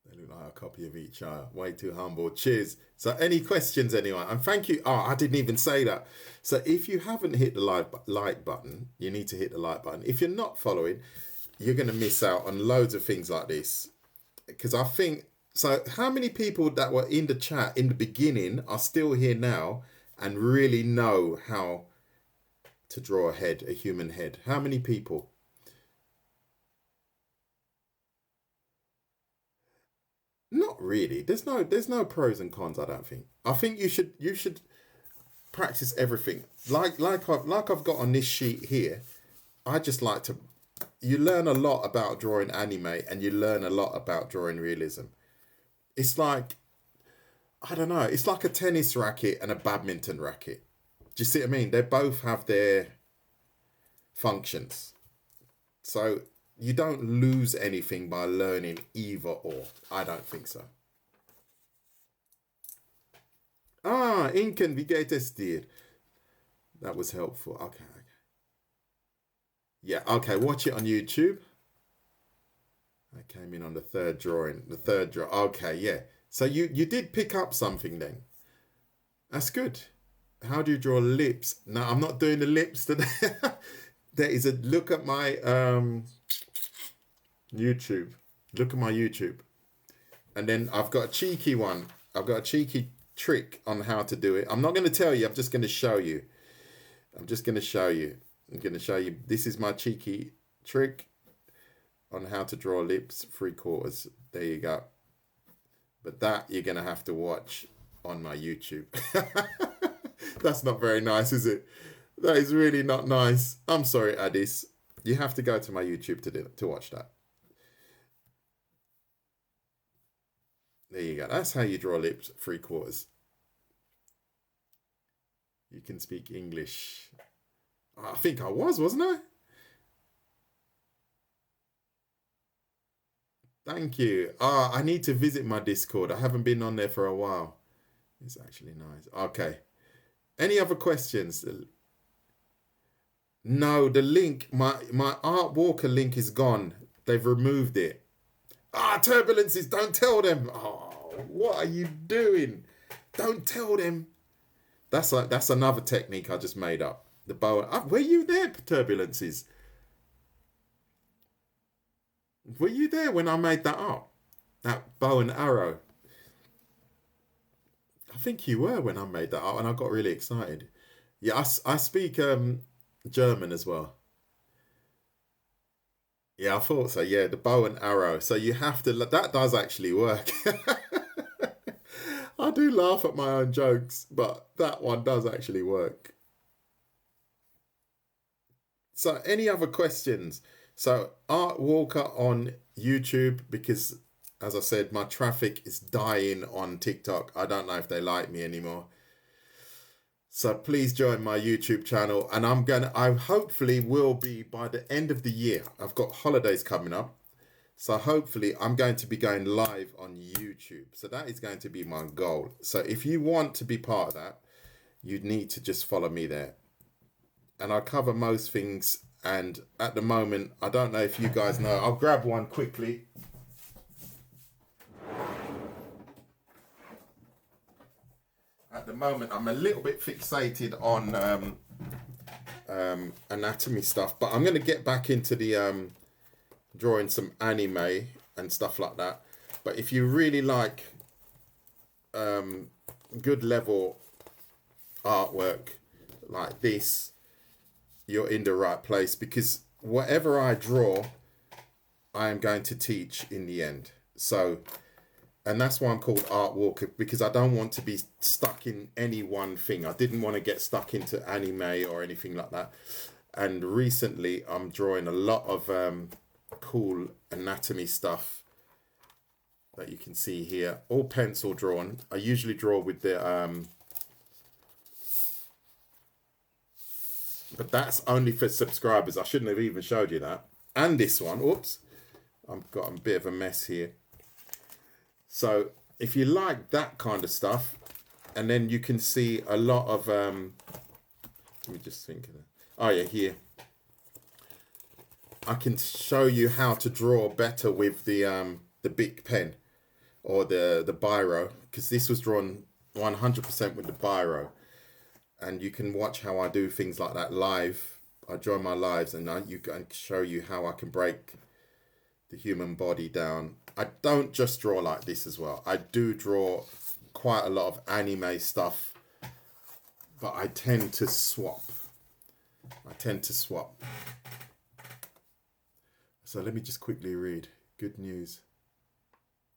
They look like a copy of each other. Way too humble. Cheers. So any questions, anyone? And thank you. Oh, I didn't even say that. So if you haven't hit the like button, you need to hit the like button. If you're not following, you're going to miss out on loads of things like this. Because I think, so how many people that were in the chat in the beginning are still here now and really know how to draw a head, a human head? How many people? Not really. There's no pros and cons, I don't think. I think you should practice everything. Like I've got on this sheet here. I just like to, you learn a lot about drawing anime and you learn a lot about drawing realism. It's like, I don't know, it's like a tennis racket and a badminton racket. Do you see what I mean? They both have their functions. So you don't lose anything by learning either or. I don't think so. Ah, Incan Vigates did. That was helpful. Okay. Yeah, okay, watch it on YouTube. I came in on the third drawing. The third draw. Okay, yeah. So you did pick up something then. That's good. How do you draw lips? No, I'm not doing the lips today. There is a look at my YouTube. Look at my YouTube. And then I've got a cheeky one. I've got a cheeky trick on how to do it. I'm not going to tell you. I'm just going to show you. I'm just going to show you. I'm going to show you. This is my cheeky trick on how to draw lips 3/4. There you go. But that you're going to have to watch on my YouTube. That's not very nice, is it? That is really not nice. I'm sorry, Addis. You have to go to my YouTube to watch that. There you go. That's how you draw lips 3/4. You can speak English. I think I wasn't I? Thank you. I need to visit my Discord. I haven't been on there for a while. It's actually nice. Okay. Any other questions? No, the link, my Art Walker link is gone. They've removed it. Turbulences, don't tell them. Oh, what are you doing? Don't tell them. That's another technique I just made up. The bow. Were you there, Turbulences? Were you there when I made that up? That bow and arrow. I think you were when I made that up, and I got really excited. Yeah, I speak German as well. Yeah, I thought so. Yeah, the bow and arrow. So you have to. That does actually work. I do laugh at my own jokes, but that one does actually work. So, any other questions? So, Art Walker on YouTube, because as I said, my traffic is dying on TikTok. I don't know if they like me anymore. So please join my YouTube channel, and I hopefully will be by the end of the year. I've got holidays coming up. So hopefully I'm going to be going live on YouTube. So that is going to be my goal. So if you want to be part of that, you need to just follow me there. And I cover most things. And at the moment, I don't know if you guys know. I'll grab one quickly. At the moment, I'm a little bit fixated on anatomy stuff. But I'm going to get back into the drawing some anime and stuff like that. But if you really like good level artwork like this, you're in the right place, because whatever I draw, I am going to teach in the end. So, and that's why I'm called Art Walker, because I don't want to be stuck in any one thing. I didn't want to get stuck into anime or anything like that. And recently I'm drawing a lot of cool anatomy stuff that you can see here, all pencil drawn. I usually draw with the but that's only for subscribers. I shouldn't have even showed you that. And this one, oops, I've got a bit of a mess here. So if you like that kind of stuff, and then you can see a lot of let me just think of that. Oh yeah, here I can show you how to draw better with the big pen or the biro, because this was drawn 100% with the biro, and you can watch how I do things like that live. I draw my lives, and you can show you how I can break the human body down. I don't just draw like this as well. I do draw quite a lot of anime stuff, but I tend to swap. So let me just quickly read. Good news.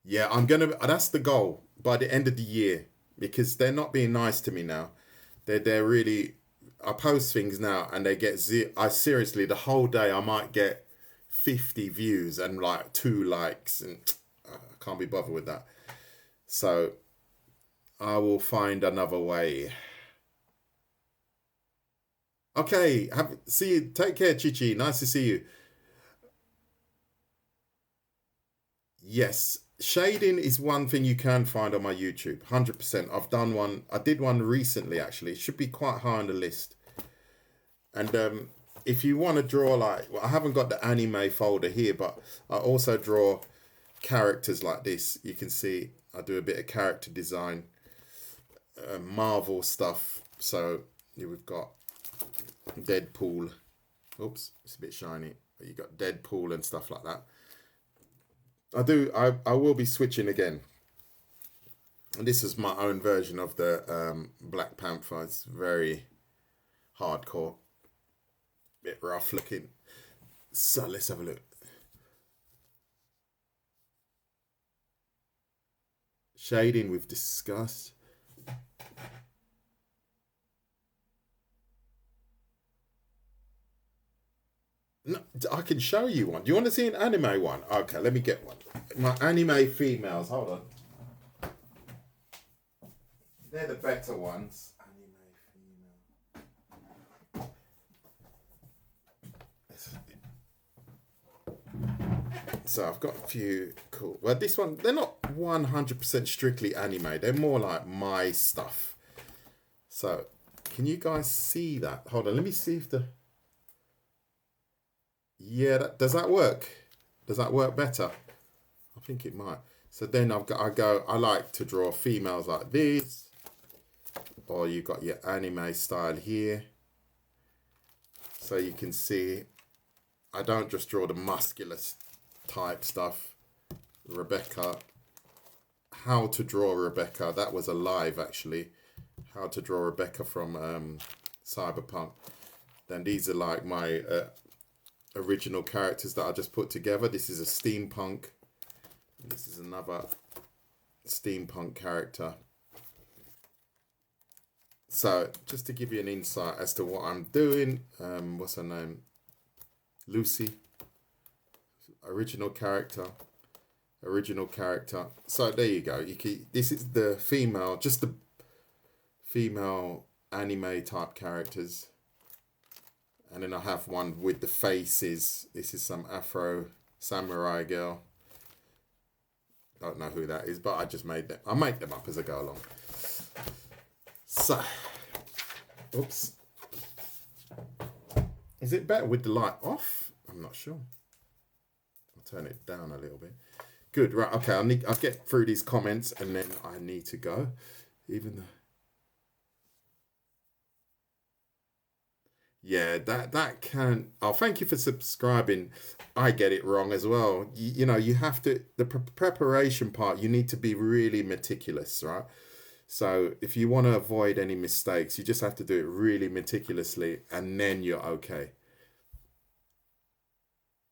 Yeah, that's the goal by the end of the year, because they're not being nice to me now. They're really, I post things now and they get I seriously, the whole day I might get 50 views and like 2 likes, and I can't be bothered with that. So I will find another way. Okay, see you. Take care, Chichi. Nice to see you. Yes, shading is one thing you can find on my YouTube. 100%. I've done one. I did one recently, actually. It should be quite high on the list. And if you want to draw like, well, I haven't got the anime folder here, but I also draw characters like this. You can see I do a bit of character design, Marvel stuff. So we've got Deadpool. Oops, it's a bit shiny. But you got Deadpool and stuff like that. I will be switching again. And this is my own version of the Black Panther. It's very hardcore. Bit rough looking. So let's have a look. Shading we've discussed. No, I can show you one. Do you want to see an anime one? Okay, let me get one. My anime females. Hold on. They're the better ones. Anime female. So I've got a few cool. Well, this one, they're not 100% strictly anime. They're more like my stuff. So, can you guys see that? Hold on, let me see if the... Yeah, does that work? Does that work better? I think it might. So then I like to draw females like this. Or you got your anime style here. So you can see, I don't just draw the muscular type stuff. Rebecca. How to draw Rebecca. That was a live actually. How to draw Rebecca from Cyberpunk. Then these are like my... original characters that I just put together. This is a steampunk. This is another steampunk character. So just to give you an insight as to what I'm doing, what's her name? Lucy. Original character. So there you go. This is the female, just the female anime type characters. And then I have one with the faces. This is some Afro samurai girl. Don't know who that is, but I just made them. I make them up as I go along. So, oops. Is it better with the light off? I'm not sure. I'll turn it down a little bit. Good, right, okay, I'll get through these comments and then I need to go. Even though... Yeah, that can... Oh, thank you for subscribing. I get it wrong as well. You know, you have to... The preparation part, you need to be really meticulous, right? So if you want to avoid any mistakes, you just have to do it really meticulously and then you're okay.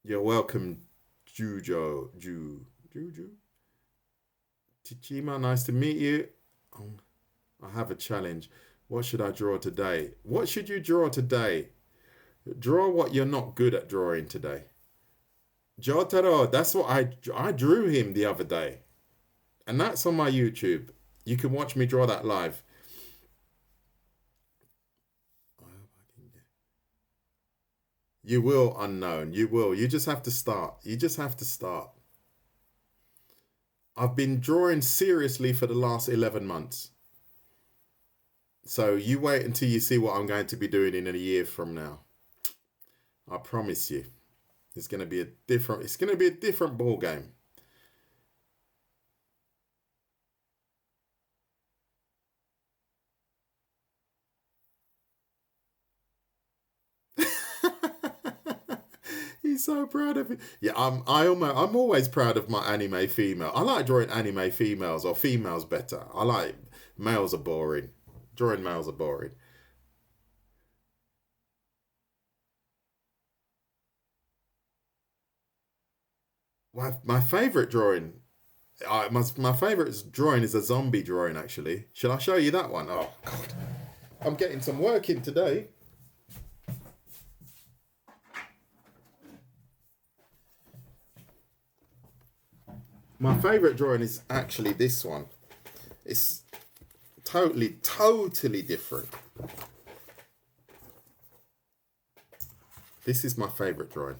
You're welcome, Juju. Tichima, nice to meet you. I have a challenge. What should I draw today? What should you draw today? Draw what you're not good at drawing today. Jotaro, that's what I drew him the other day. And that's on my YouTube. You can watch me draw that live. You will, unknown. You will. You just have to start. You just have to start. I've been drawing seriously for the last 11 months. So you wait until you see what I'm going to be doing in a year from now. I promise you. It's going to be a different ball game. He's so proud of it. Yeah, I'm always proud of my anime female. I like drawing anime females, or females better. I like males are boring. Drawing males are boring. My favorite drawing. My favorite drawing is a zombie drawing. Actually, should I show you that one? Oh God, I'm getting some work in today. My favourite drawing is actually this one. It's totally different. This is my favourite drawing.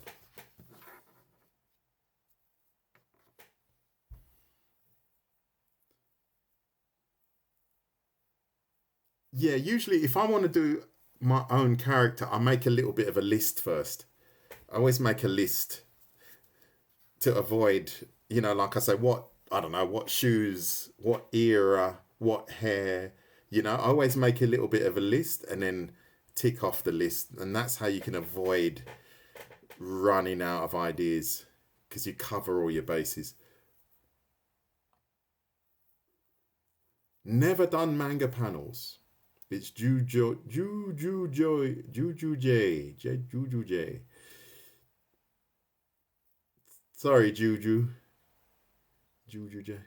Yeah, usually if I want to do my own character, I make a little bit of a list first. I always make a list to avoid, like I say, I don't know, what shoes, what era, what hair, I always make a little bit of a list and then tick off the list. And that's how you can avoid running out of ideas, because you cover all your bases. Never done manga panels. It's Juju J. Sorry, Juju J.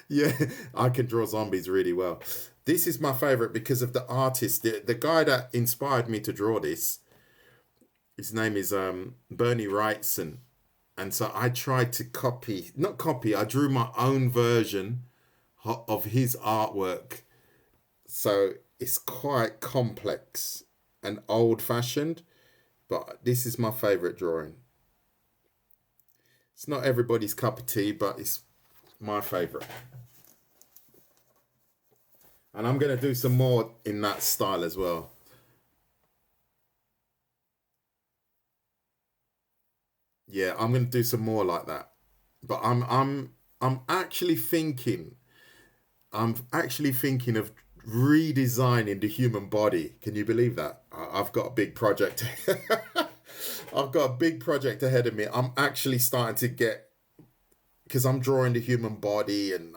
Yeah, I can draw zombies really well. This is my favorite because of the artist, the guy that inspired me to draw this. His name is Bernie Wrightson. And so I tried to not copy, I drew my own version of his artwork. So it's quite complex and old fashioned, but this is my favorite drawing. It's not everybody's cup of tea, but it's my favorite. And I'm going to do some more in that style as well. Yeah, I'm going to do some more like that. But I'm actually thinking of redesigning the human body. Can you believe that? I've got a big project. I've got a big project ahead of me. I'm actually starting to get, because I'm drawing the human body and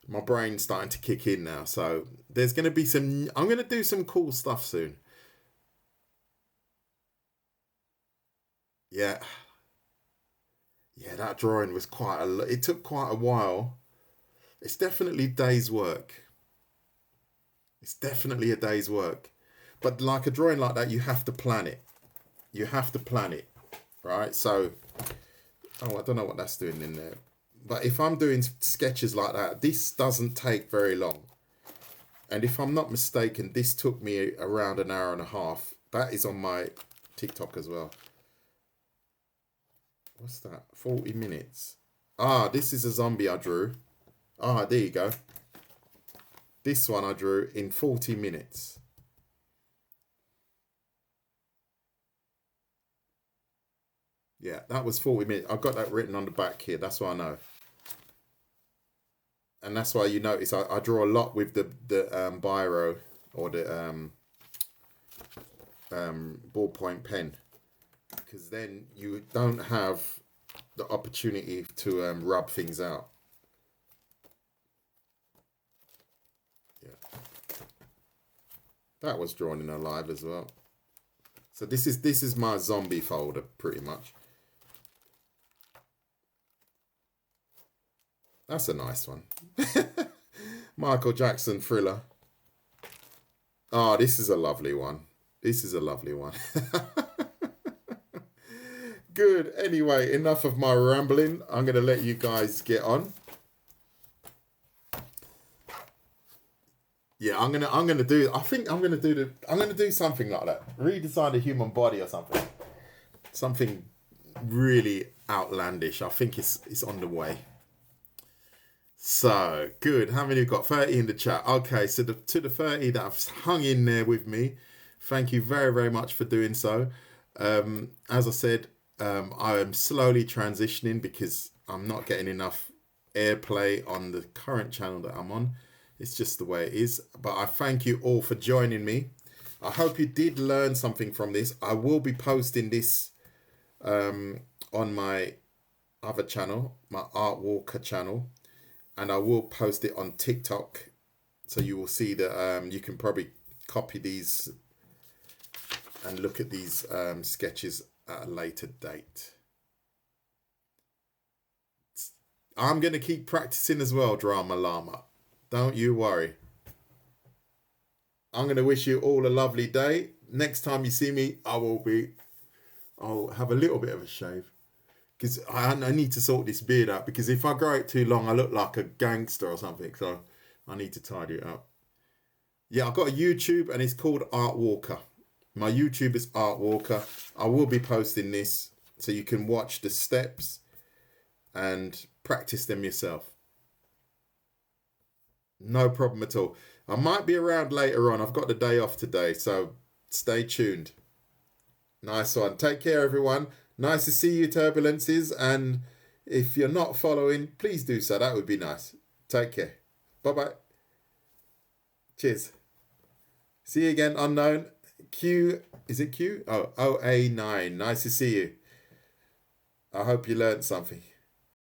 my brain's starting to kick in now. So there's going to be I'm going to do some cool stuff soon. Yeah. Yeah, that drawing was it took quite a while. It's definitely days work. It's definitely a day's work. But like a drawing like that, you have to plan it. You have to plan it, right? So, I don't know what that's doing in there. But if I'm doing sketches like that, this doesn't take very long. And if I'm not mistaken, this took me around an hour and a half. That is on my TikTok as well. What's that? 40 minutes. This is a zombie I drew. There you go. This one I drew in 40 minutes. Yeah, that was 40 minutes. I've got that written on the back here. That's what I know. And that's why you notice I draw a lot with the biro or the ballpoint pen, because then you don't have the opportunity to rub things out. Yeah. That was drawn in alive as well. So this is my zombie folder pretty much. That's a nice one. Michael Jackson Thriller. Oh, this is a lovely one. This is a lovely one. Good. Anyway, enough of my rambling. I'm going to let you guys get on. Yeah, I'm gonna do. I think I'm gonna do something like that. Redesign the human body or something. Something really outlandish. I think it's on the way. So good. How many have got? 30 in the chat. Okay, so to the 30 that have hung in there with me, thank you very, very much for doing so. As I said, I am slowly transitioning because I'm not getting enough airplay on the current channel that I'm on. It's just the way it is. But I thank you all for joining me. I hope you did learn something from this. I will be posting this on my other channel, my Art Walker channel. And I will post it on TikTok. So you will see that you can probably copy these and look at these sketches at a later date. I'm going to keep practicing as well, Drama Llama. Don't you worry. I'm going to wish you all a lovely day. Next time you see me, I'll have a little bit of a shave. Because I need to sort this beard out. Because if I grow it too long, I look like a gangster or something. So I need to tidy it up. Yeah, I've got a YouTube and it's called Art Walker. My YouTube is Art Walker. I will be posting this so you can watch the steps and practice them yourself. No problem at all. I might be around later on. I've got the day off today, so stay tuned. Nice one. Take care, everyone. Nice to see you, Turbulences. And if you're not following, please do so. That would be nice. Take care. Bye-bye. Cheers. See you again, unknown. Q, is it Q? Oh, OA9. Nice to see you. I hope you learned something.